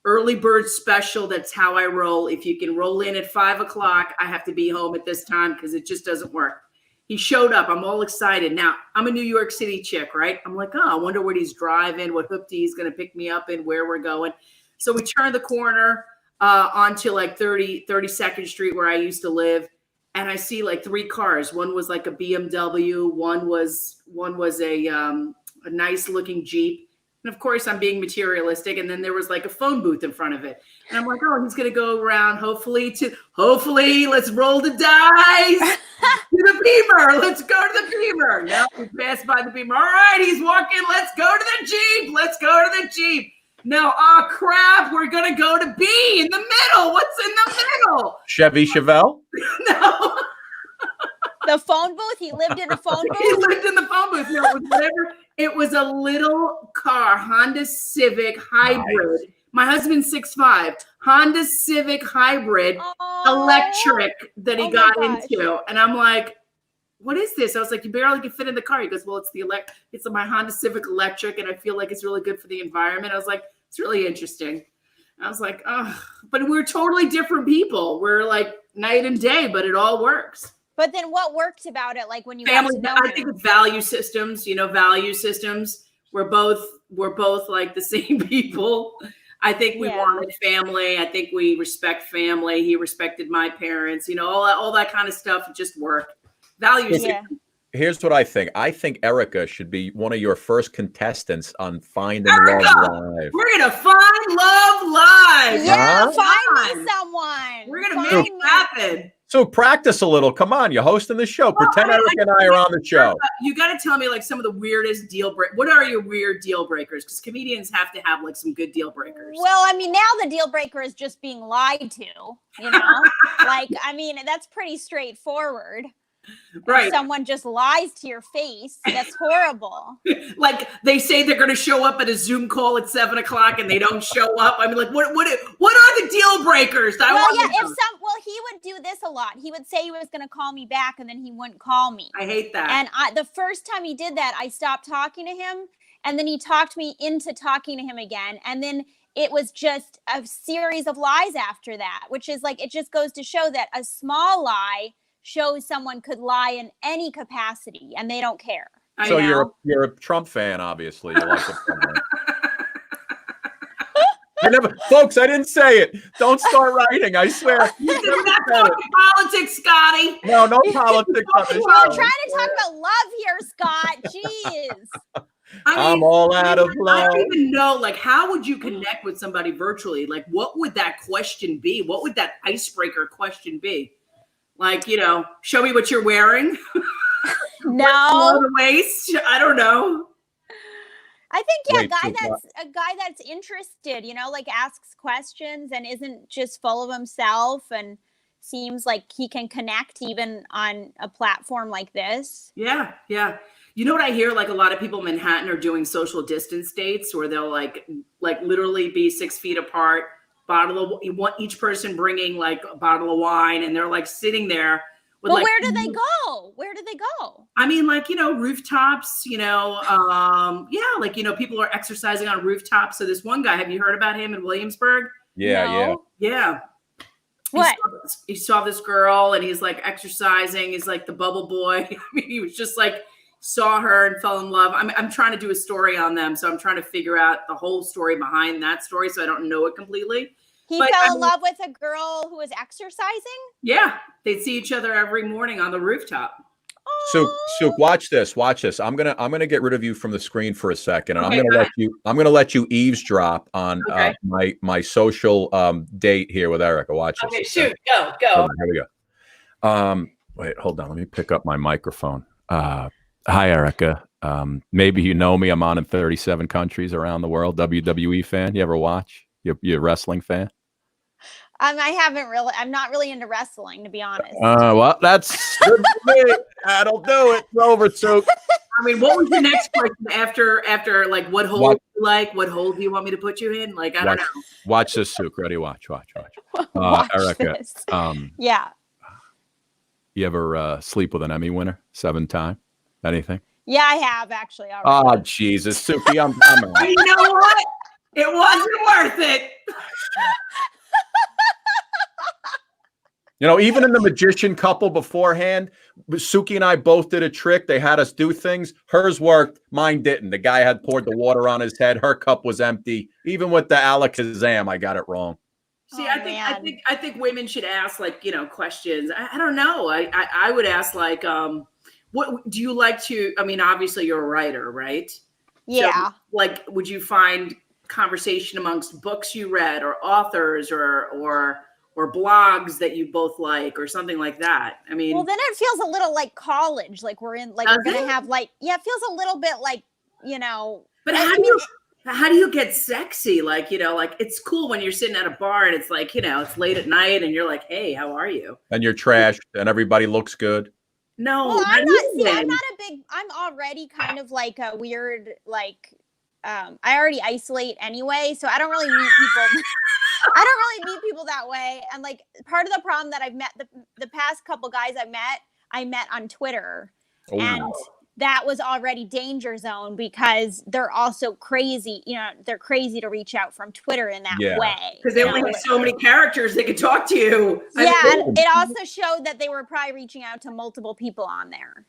early bird special. That's how I roll. If you can roll in at 5 o'clock, I have to be home at this time because it just doesn't work. He showed up. I'm all excited. Now, I'm a New York City chick, right? I'm like, I wonder what he's driving, what hoopty he's going to pick me up in, where we're going. So we turn the corner onto like 32nd Street where I used to live. And I see like 3 cars. One was like a BMW. One was a nice looking Jeep. And of course, I'm being materialistic. And then there was like a phone booth in front of it. And I'm like, he's going to go around. Hopefully, let's roll the dice to the Beamer. Let's go to the Beamer. Now we pass by the Beamer. All right, he's walking. Let's go to the Jeep. Let's go to the Jeep. No, crap. We're going to go to B in the middle. What's in the middle? Chevy Chevelle? No. The phone booth? He lived in a phone booth? He lived in the phone booth. No, it was whatever. It was a little car, Honda Civic Hybrid. Nice. My husband's 6'5". Honda Civic Hybrid electric that he got into. And I'm like, what is this? I was like, you barely can fit in the car. He goes, well, it's my Honda Civic electric, and I feel like it's really good for the environment. I was like, it's really interesting. I was like, but we're totally different people. We're like night and day, but it all works. But then what worked about it? Like when you family, I think it's value systems, value systems. We're both like the same people. I think we wanted family. I think we respect family. He respected my parents, all that kind of stuff. It just worked. Value system. Here's what I think. I think Erica should be one of your first contestants on Finding Erica! Love Live. We're gonna find love live. Yeah, Huh? find me someone. We're gonna Find make it happen. So practice a little. Come on, you're hosting the show. Pretend Erica and I are on the show. You got to tell me like some of the weirdest deal break. What are your weird deal breakers? Because comedians have to have like some good deal breakers. Well, I mean, now the deal breaker is just being lied to, you know? Like, I mean, that's pretty straightforward. Right. If someone just lies to your face, that's horrible. Like they say they're going to show up at a Zoom call at 7:00 and they don't show up. I mean, like what are the deal breakers? He would do this a lot. He would say he was going to call me back and then he wouldn't call me. I hate that. And the first time he did that, I stopped talking to him, and then he talked me into talking to him again. And then it was just a series of lies after that, which is like, it just goes to show that a small lie shows someone could lie in any capacity and they don't care. So you're a Trump fan, obviously. You like the folks, I didn't say it. Don't start writing. I swear. We're not talking politics, Scotty. No politics. We're trying to talk about love here, Scott. Jeez. I'm all out of love. I don't even know, like, how would you connect with somebody virtually? Like, what would that question be? What would that icebreaker question be? Like, show me what you're wearing. No. The waist. I don't know. I think, a guy that's interested, like asks questions and isn't just full of himself and seems like he can connect even on a platform like this. Yeah. Yeah. You know what I hear? Like a lot of people in Manhattan are doing social distance dates where they'll like literally be 6 feet apart, each person bringing like a bottle of wine, and they're like sitting there. Well, where do they go? I mean, like, rooftops, people are exercising on rooftops. So this one guy, have you heard about him in Williamsburg? Yeah. What? He saw this girl and he's like exercising. He's like the bubble boy. I mean, he was just like, saw her and fell in love. I'm trying to do a story on them. So I'm trying to figure out the whole story behind that story. So I don't know it completely. He fell in love with a girl who was exercising? Yeah. They'd see each other every morning on the rooftop. So watch this. I'm gonna get rid of you from the screen for a second, and I'm gonna let you eavesdrop on my social date here with Erica. Watch this. Okay, shoot, go. Here we go. Wait, hold on. Let me pick up my microphone. Hi, Erica. Maybe you know me. I'm on in 37 countries around the world. WWE fan. You ever watch? You a wrestling fan? I haven't really. I'm not really into wrestling, to be honest. Well, that's good for me. That'll do it. It's over, Suki. I mean, what was your next question after like what hold you like? What hold do you want me to put you in? Like, I don't know. Watch this, Suki. Ready? Watch. Erica. This. Yeah. You ever sleep with an Emmy winner 7-time? Anything? Yeah, I have actually. Oh, Jesus, Suki, I'm You know what? It wasn't worth it. Even in the magician couple beforehand, Suki and I both did a trick. They had us do things. Hers worked. Mine didn't. The guy had poured the water on his head. Her cup was empty. Even with the Alakazam, I got it wrong. See, I think women should ask like, questions. I don't know. I would ask like, what do you like to, I mean, obviously you're a writer, right? Yeah. So, like, would you find conversation amongst books you read or authors or blogs that you both like or something like that? I mean, well, then it feels a little like college, like we're in, like we're gonna have like, yeah, it feels a little bit like, But how do you get sexy? Like, like it's cool when you're sitting at a bar and it's like, it's late at night and you're like, hey, how are you? And you're trashed and everybody looks good. No, well, I'm already kind of like a weird, like, I already isolate anyway, so I don't really meet people. I don't really meet people that way. And like part of the problem that I've met the past couple guys I met on Twitter. Oh, and that was already danger zone because they're also crazy. They're crazy to reach out from Twitter in that way. Because they only have so many characters they can talk to you. Yeah. And it also showed that they were probably reaching out to multiple people on there,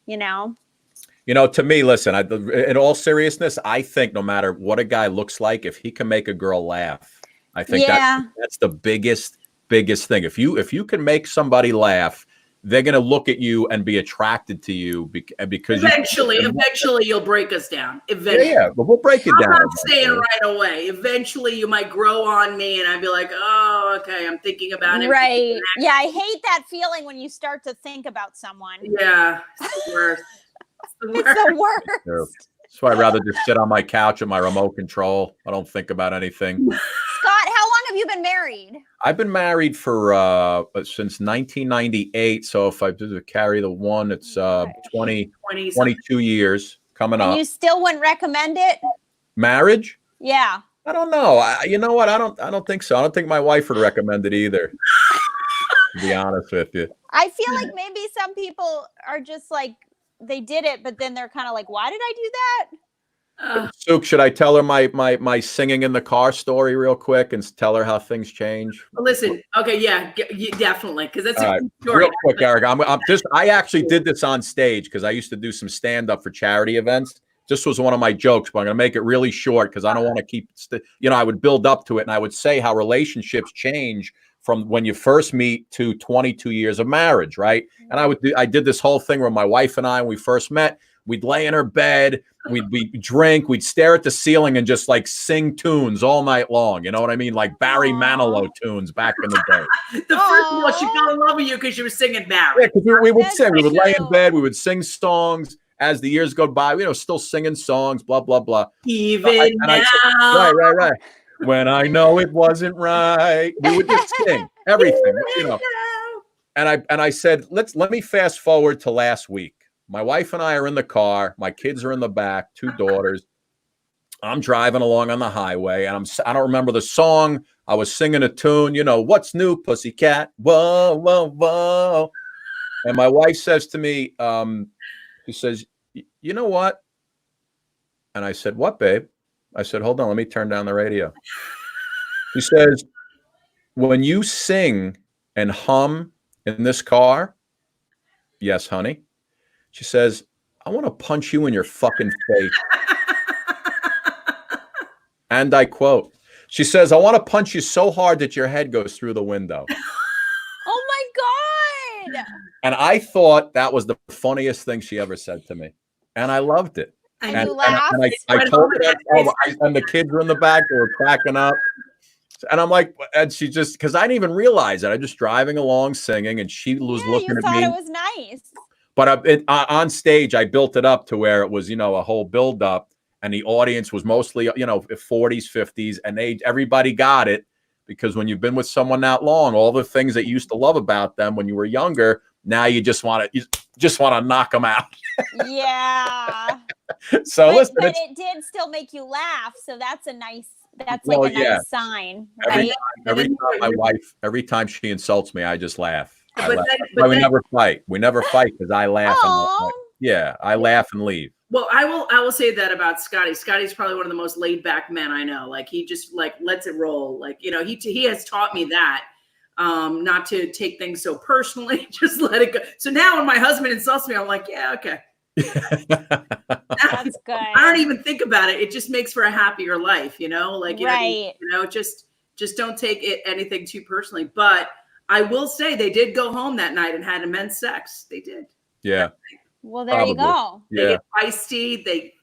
To me, listen, in all seriousness, I think no matter what a guy looks like, if he can make a girl laugh, I think that's the biggest thing. If you can make somebody laugh, they're going to look at you and be attracted to you because eventually you'll break us down. Eventually. Yeah, but we'll break it I'm down. not saying right away. Eventually you might grow on me and I'd be like, oh, okay, I'm thinking about it. Right. Yeah, I hate that feeling when you start to think about someone. Yeah, it's the worst. It's the worst. That's why I'd rather just sit on my couch with my remote control. I don't think about anything. Scott, how long have you been married? I've been married for since 1998. So if I carry the one, it's 22 years coming up. You still wouldn't recommend it? Marriage? Yeah. I don't know. You know what? I don't think so. I don't think my wife would recommend it either. To be honest with you. I feel like maybe some people are just like, they did it, but then they're kind of like, why did I do that? Suki, should I tell her my singing in the car story real quick and tell her how things change? Listen, okay, yeah, definitely, because that's a good story. Real quick, Eric. I actually did this on stage because I used to do some stand up for charity events. This was one of my jokes, but I'm going to make it really short because I don't want to keep. I would build up to it, and I would say how relationships change from when you first meet to 22 years of marriage, right? And I did this whole thing where my wife and I, when we first met, we'd lay in her bed, we'd drink, we'd stare at the ceiling and just like sing tunes all night long. You know what I mean? Like Barry Manilow tunes back in the day. The first of all, she fell in love with you because she was singing Barry. Yeah, because we would sing. We would lay in bed, we would sing songs. As the years go by, still singing songs, blah, blah, blah. Even now. Right. When I know it wasn't right, we would just sing everything, And I said, let me fast forward to last week. My wife and I are in the car. My kids are in the back, 2 daughters. I'm driving along on the highway, and I don't remember the song. I was singing a tune, what's new, pussycat? Whoa, whoa, whoa. And my wife says to me, she says, you know what? And I said, what, babe? I said, hold on, let me turn down the radio. She says, when you sing and hum in this car, yes, honey. She says, I want to punch you in your fucking face. And I quote, she says, I want to punch you so hard that your head goes through the window. Oh my God. And I thought that was the funniest thing she ever said to me. And I loved it. And you laughed? And I told her that, and the kids were in the back, they were cracking up. And I'm like, and she just, because I didn't even realize it. I'm just driving along singing, and she was looking at me. You thought it was nice. But on stage, I built it up to where it was, a whole build up, and the audience was mostly, 40s, 50s, and everybody got it, because when you've been with someone that long, all the things that you used to love about them when you were younger, now you just want to knock them out. Yeah. So listen, but it did still make you laugh, so that's a nice nice sign, right? Every time she insults me, I just laugh. We never fight. We never fight because I laugh. I laugh and leave. Well, I will say that about Scotty. Scotty's probably one of the most laid back men I know. Like, he just lets it roll. Like, he has taught me that. Not to take things so personally, just let it go. So now when my husband insults me, I'm like, yeah, okay. That's good. I don't even think about it. It just makes for a happier life, right. Just don't take anything too personally. But I will say they did go home that night and had immense sex. They did. Yeah. Well, there you go. They get feisty. They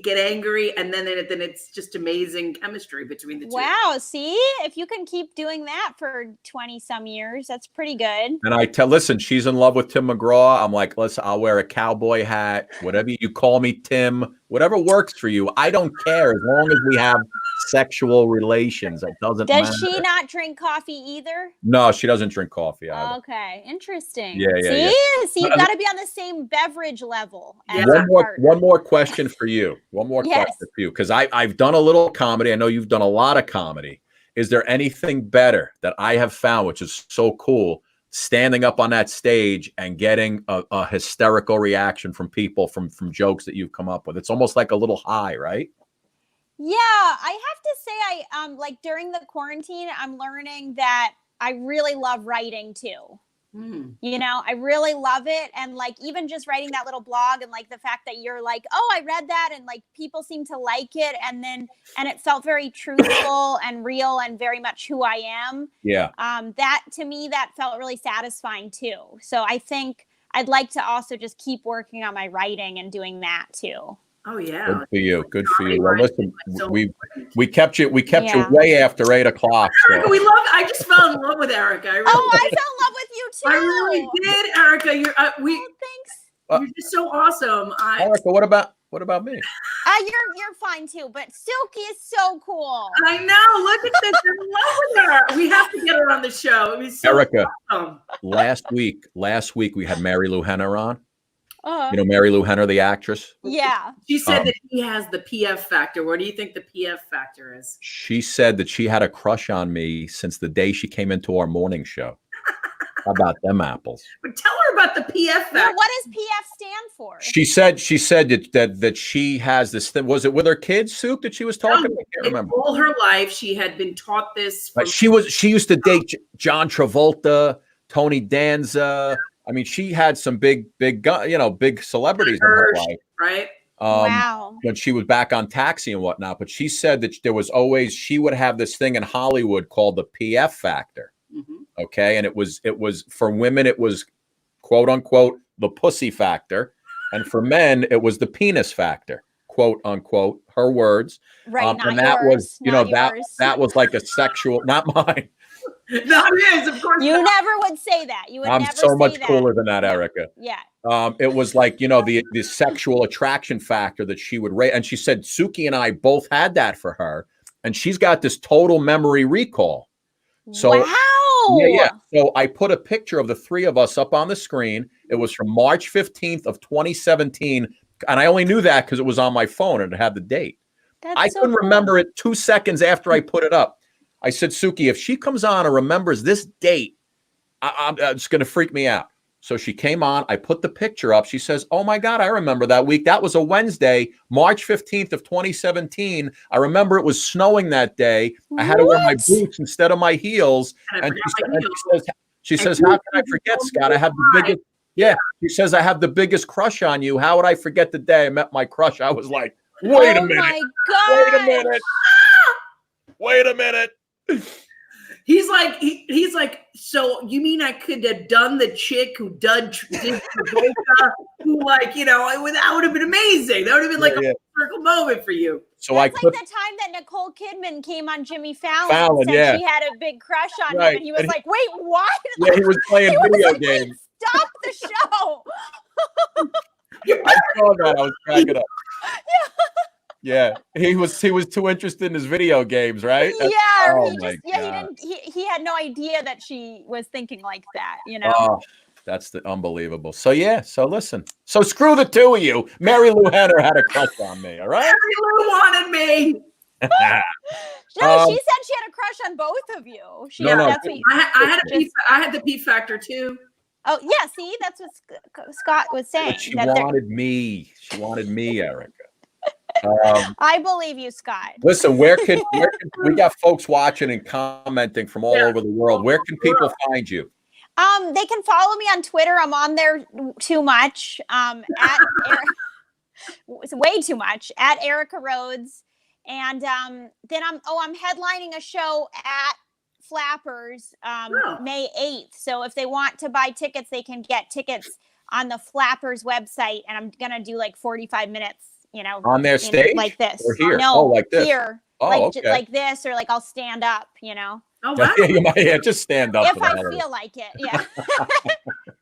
get angry, and then it's just amazing chemistry between the two. Wow, see, if you can keep doing that for 20 some years, that's pretty good. And listen, she's in love with Tim McGraw. I'm like, listen, I'll wear a cowboy hat, whatever you call me, Tim, whatever works for you. I don't care, as long as we have sexual relations. It doesn't matter. Does she not drink coffee either? No, she doesn't drink coffee either. Okay, interesting. Yeah. See, you've got to be on the same beverage level. One more question for you. One more question for you, because I've done a little comedy. I know you've done a lot of comedy. Is there anything better that I have found, which is so cool, standing up on that stage and getting a hysterical reaction from people from jokes that you've come up with? It's almost like a little high, right? Yeah, I have to say, I like during the quarantine, I'm learning that I really love writing too. You know, I really love it. And like, even just writing that little blog and like the fact that you're like, oh, I read that and like people seem to like it. And it felt very truthful and real and very much who I am. Yeah. That to me, that felt really satisfying too. So I think I'd like to also just keep working on my writing and doing that too. Oh yeah. Good for you. Good for you. Well, listen, we kept you way after 8 o'clock. Erica, So. I just fell in love with Erica. I fell in love with you too. I really did, Erica. You're thanks. You're just so awesome. Erica, what about me? You're fine too, but Suki is so cool. I know. Look at this. I'm in love with her. We have to get her on the show. It was so Erica, awesome. last week we had Mary Lou Henner on. You know Mary Lou Henner, the actress? Yeah. She said that he has the PF factor. What do you think the PF factor is? She said that she had a crush on me since the day she came into our morning show. How about them apples? But tell her about the PF factor. Well, what does PF stand for? She said that she has this thing. Was it with her kids, Soup, that she was talking? I can't remember. All her life, she had been taught this. She used to date John Travolta, Tony Danza. I mean, she had some big celebrities in her life. Right. Wow. When she was back on Taxi and whatnot. But she said that she would have this thing in Hollywood called the PF factor. Okay. And it was for women, it was quote unquote, the pussy factor. And for men, it was the penis factor, quote unquote, her words. Right. And that was, that was like a sexual, not mine. Not his, of course. You never would say that. You would I'm never so say much that. cooler than that, Erica. Yeah. It was like, the sexual attraction factor that she would rate. And she said, Suki and I both had that for her. And she's got this total memory recall. So, wow. Yeah. So I put a picture of the three of us up on the screen. It was from March 15th of 2017. And I only knew that because it was on my phone and it had the date. I couldn't remember it 2 seconds after I put it up. I said, Suki, if she comes on and remembers this date, it's going to freak me out. So she came on. I put the picture up. She says, oh, my God, I remember that week. That was a Wednesday, March 15th of 2017. I remember it was snowing that day. I had to wear my boots instead of my heels. And she says, how can I forget, Scott? I have the biggest. Yeah. She says, I have the biggest crush on you. How would I forget the day I met my crush? I was like, wait a minute. My God. Wait a minute. Wait a minute. He's like, so you mean I could have done the chick who did Travolta, who that would have been amazing. That would have been like a circle moment for you. So That's like the time that Nicole Kidman came on Jimmy Fallon and said she had a big crush on him, and he was like, wait, what? Yeah, he was playing video games. Stop the show. I saw that. I was cracking up. Yeah, he was too interested in his video games, right? He had no idea that she was thinking like that, Oh, that's unbelievable. So listen. So screw the two of you. Mary Lou Henner had a crush on me, all right? Mary Lou wanted me. No, she said she had a crush on both of you. I had the P factor too. Oh yeah, see, that's what Scott was saying. But she wanted me. She wanted me, Erica. I believe you, Scott. Listen, where can we got folks watching and commenting from all over the world? Where can people find you? They can follow me on Twitter. I'm on there too much. It's way too much at Erica Rhodes. And then I'm headlining a show at Flappers May 8th. So if they want to buy tickets, they can get tickets on the Flappers website. And I'm gonna do like 45 minutes. On their stage, like this, or here? No, like this. Here, like this, or like I'll stand up. Oh, wow. Just stand up. If I feel like it, yeah.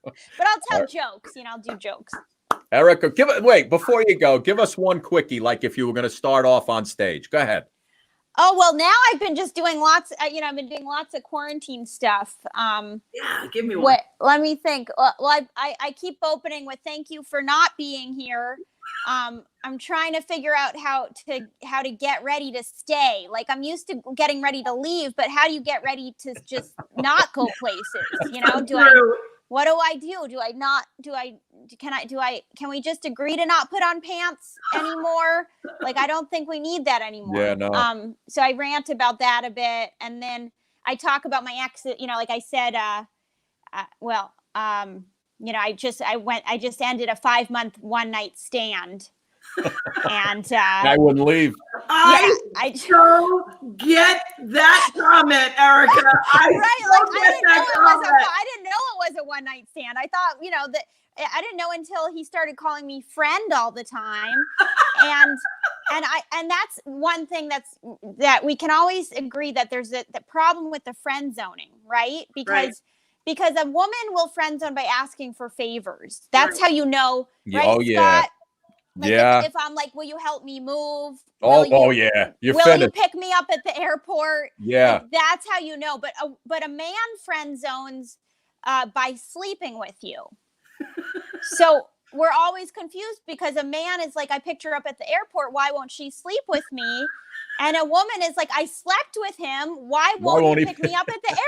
But I'll tell jokes. I'll do jokes. Erica, before you go, give us one quickie, like if you were going to start off on stage. Go ahead. Oh, well, now I've been just doing lots, I've been doing lots of quarantine stuff. Give me one. Let me think. Well, I keep opening with thank you for not being here. I'm trying to figure out how to get ready to stay. Like I'm used to getting ready to leave, but how do you get ready to just not go places? What do I do? Can we just agree to not put on pants anymore? Like, I don't think we need that anymore. Yeah, no. So I rant about that a bit. And then I talk about my ex, like I said, you know, I just ended a 5-month one-night stand. And I wouldn't leave. I so get that comment, Erica. I didn't know it was a one-night stand. I thought, you know, that I didn't know until he started calling me friend all the time. and that's one thing that we can always agree that there's the problem with the friend zoning, right? Because a woman will friend zone by asking for favors. That's how you know, right? Oh, yeah. Scott? Like if I'm like, will you help me move? Oh yeah. Will you pick me up at the airport? Yeah. Like, that's how you know. But a man friend zones by sleeping with you. So we're always confused because a man is like, I picked her up at the airport. Why won't she sleep with me? And a woman is like, I slept with him. Why won't he pick me up at the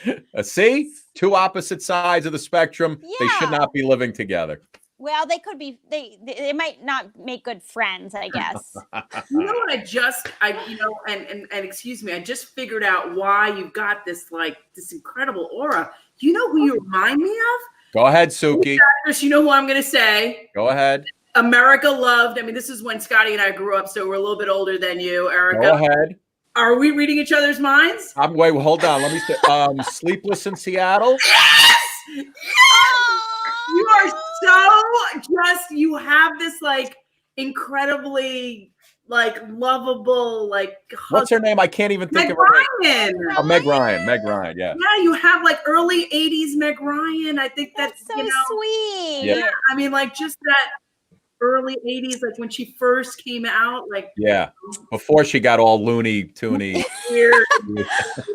airport? See, two opposite sides of the spectrum. Yeah. They should not be living together. Well, they could be. They might not make good friends, I guess. You know what? And excuse me, I just figured out why you've got this incredible aura. You know who you remind me of? Go ahead, Suki. Actress, you know who I'm going to say? Go ahead. America loved. I mean, this is when Scotty and I grew up, so we're a little bit older than you, Erica. Go ahead. Are we reading each other's minds? Wait, hold on. Let me say. Sleepless in Seattle. Yes! Yes! You are you have this incredibly lovable What's her name? I can't even think of her name. Oh, Meg Ryan. Yeah. Yeah, you have early 80s Meg Ryan. I think that's so sweet. Yeah. I mean, just that early 80s, when she first came out, yeah, before she got all loony toony. Weird.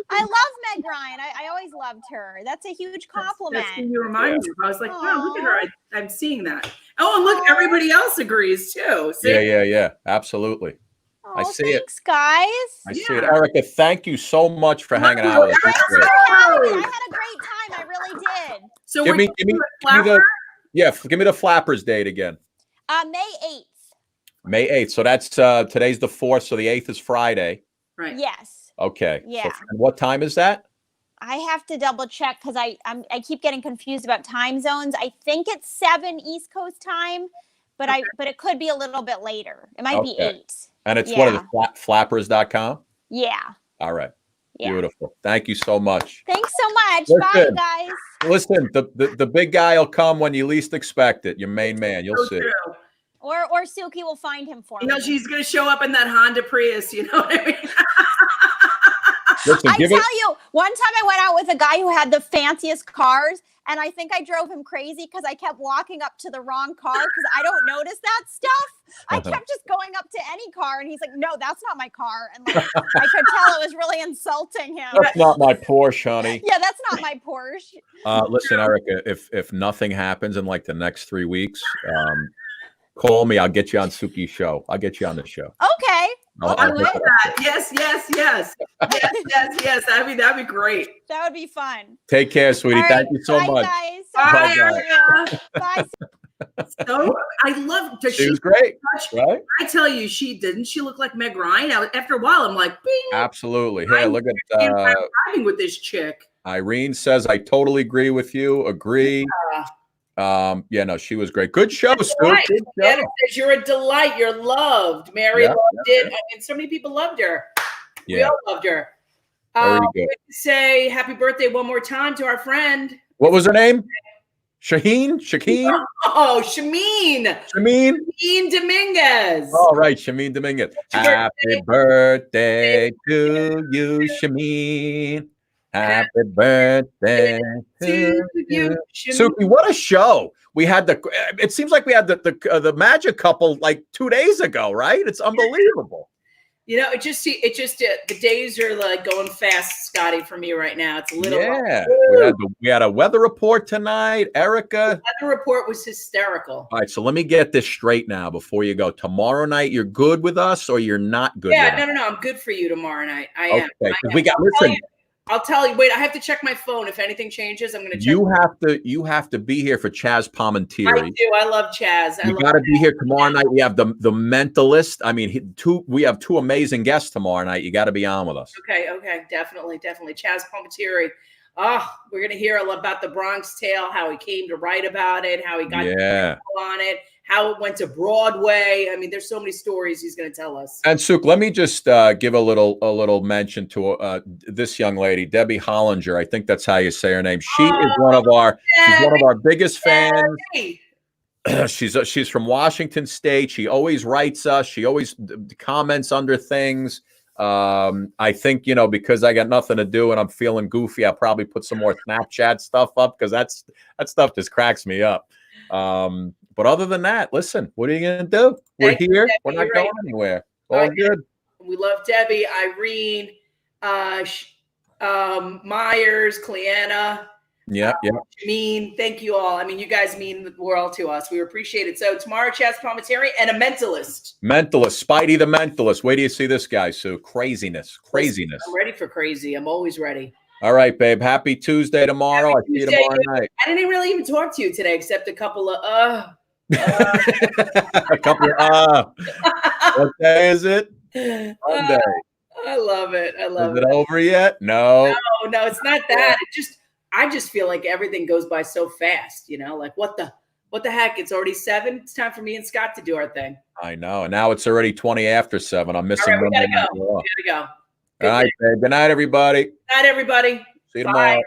I love Meg Ryan. I always loved her. That's a huge compliment. That's who you remind me of. I was like, wow, look at her. I'm seeing that. Oh, and look, everybody else agrees too. See? Yeah, absolutely. Oh, I see thanks, guys. I see it. Erica, thank you so much for hanging out with us. I had a great time. I really did. So give me the Flappers date again. May 8th. May 8th. So that's today's the 4th, so the 8th is Friday. Right. Yes. Okay. Yeah. So what time is that? I have to double check because I keep getting confused about time zones. I think it's 7 East Coast time, but it could be a little bit later. It might be 8. And it's what is it, flappers.com? Yeah. All right. Yeah. Beautiful. Thank you so much. Thanks so much. Listen, Bye, guys. Listen, the big guy will come when you least expect it. Your main man. You'll see. True. Or Suki will find him for me. She's going to show up in that Honda Prius. You know what I mean? Listen, I tell you, one time I went out with a guy who had the fanciest cars, and I think I drove him crazy because I kept walking up to the wrong car because I don't notice that stuff. I kept just going up to any car, and he's like, no, that's not my car. And I could tell it was really insulting him. That's not my Porsche, honey. Yeah, that's not my Porsche. Listen, Erica, if nothing happens in the next 3 weeks, call me. I'll get you on Suki's show. I'll get you on the show. Okay. I love that. Yes. That'd be great. That would be fun. Take care, sweetie. Right, Thank you so much. Guys. Bye, Erica. Bye. So I love. She was great, right? I tell you, she look like Meg Ryan. After a while, I'm like, bing. Absolutely. Here, look at driving with this chick. Irene says, I totally agree with you. Agree. No, she was great. Good show, Stu. Good show. You're a delight. You're loved. Mary loved it. I mean, so many people loved her. Yeah. We all loved her. Very good. Say happy birthday one more time to our friend. What was her name? Shaheen? Oh, Shameen Dominguez. All right, Shameen Dominguez. Happy birthday to you, Shameen. Happy birthday to you. Suki, what a show. We had it seems like we had the magic couple 2 days ago, right? It's unbelievable. It just the days are going fast, Scotty, for me right now. It's a little we had a weather report tonight, Erica. The weather report was hysterical. All right, so let me get this straight now before you go. Tomorrow night, you're good with us or you're not good? Yeah, no, I'm good for you tomorrow night. I am. Listen. I'll tell you. Wait, I have to check my phone. If anything changes, I'm going to check. You have to be here for Chaz Palmentieri. I do. I love Chaz. You got to be here tomorrow night. We have the Mentalist. I mean, we have 2 amazing guests tomorrow night. You got to be on with us. Okay, definitely. Chaz Palmentieri. we're going to hear about the Bronx Tale, how he came to write about it, how he got on it, how it went to Broadway. I mean, there's so many stories he's going to tell us. And Suk, let me just give a little mention to this young lady, Debbie Hollinger. I think that's how you say her name. She is one of our biggest fans. She's from Washington State. She always writes us. She always comments under things. I think, because I got nothing to do and I'm feeling goofy, I'll probably put some more Snapchat stuff up because that stuff just cracks me up. But other than that, listen, what are you going to do? We're here. We're not going anywhere. All good. We love Debbie, Irene, Myers, Cleanna. Yeah. Janine, thank you all. I mean, you guys mean the world to us. We appreciate it. So tomorrow, Chaz Palminteri and a mentalist. Spidey the mentalist. Wait till you see this guy, Sue. Craziness. I'm ready for crazy. I'm always ready. All right, babe. Happy Tuesday tomorrow. I'll see you tomorrow night. I didn't really even talk to you today, except a couple of a couple of What day is it? Monday. I love it. Is it over yet? No, it's not that. I just feel like everything goes by so fast, like what the heck? It's already 7. It's time for me and Scott to do our thing. I know. And now it's already 20 after 7. I'm missing. All right, we gotta go. All right, babe. Good night, everybody. Good night, everybody. See you tomorrow.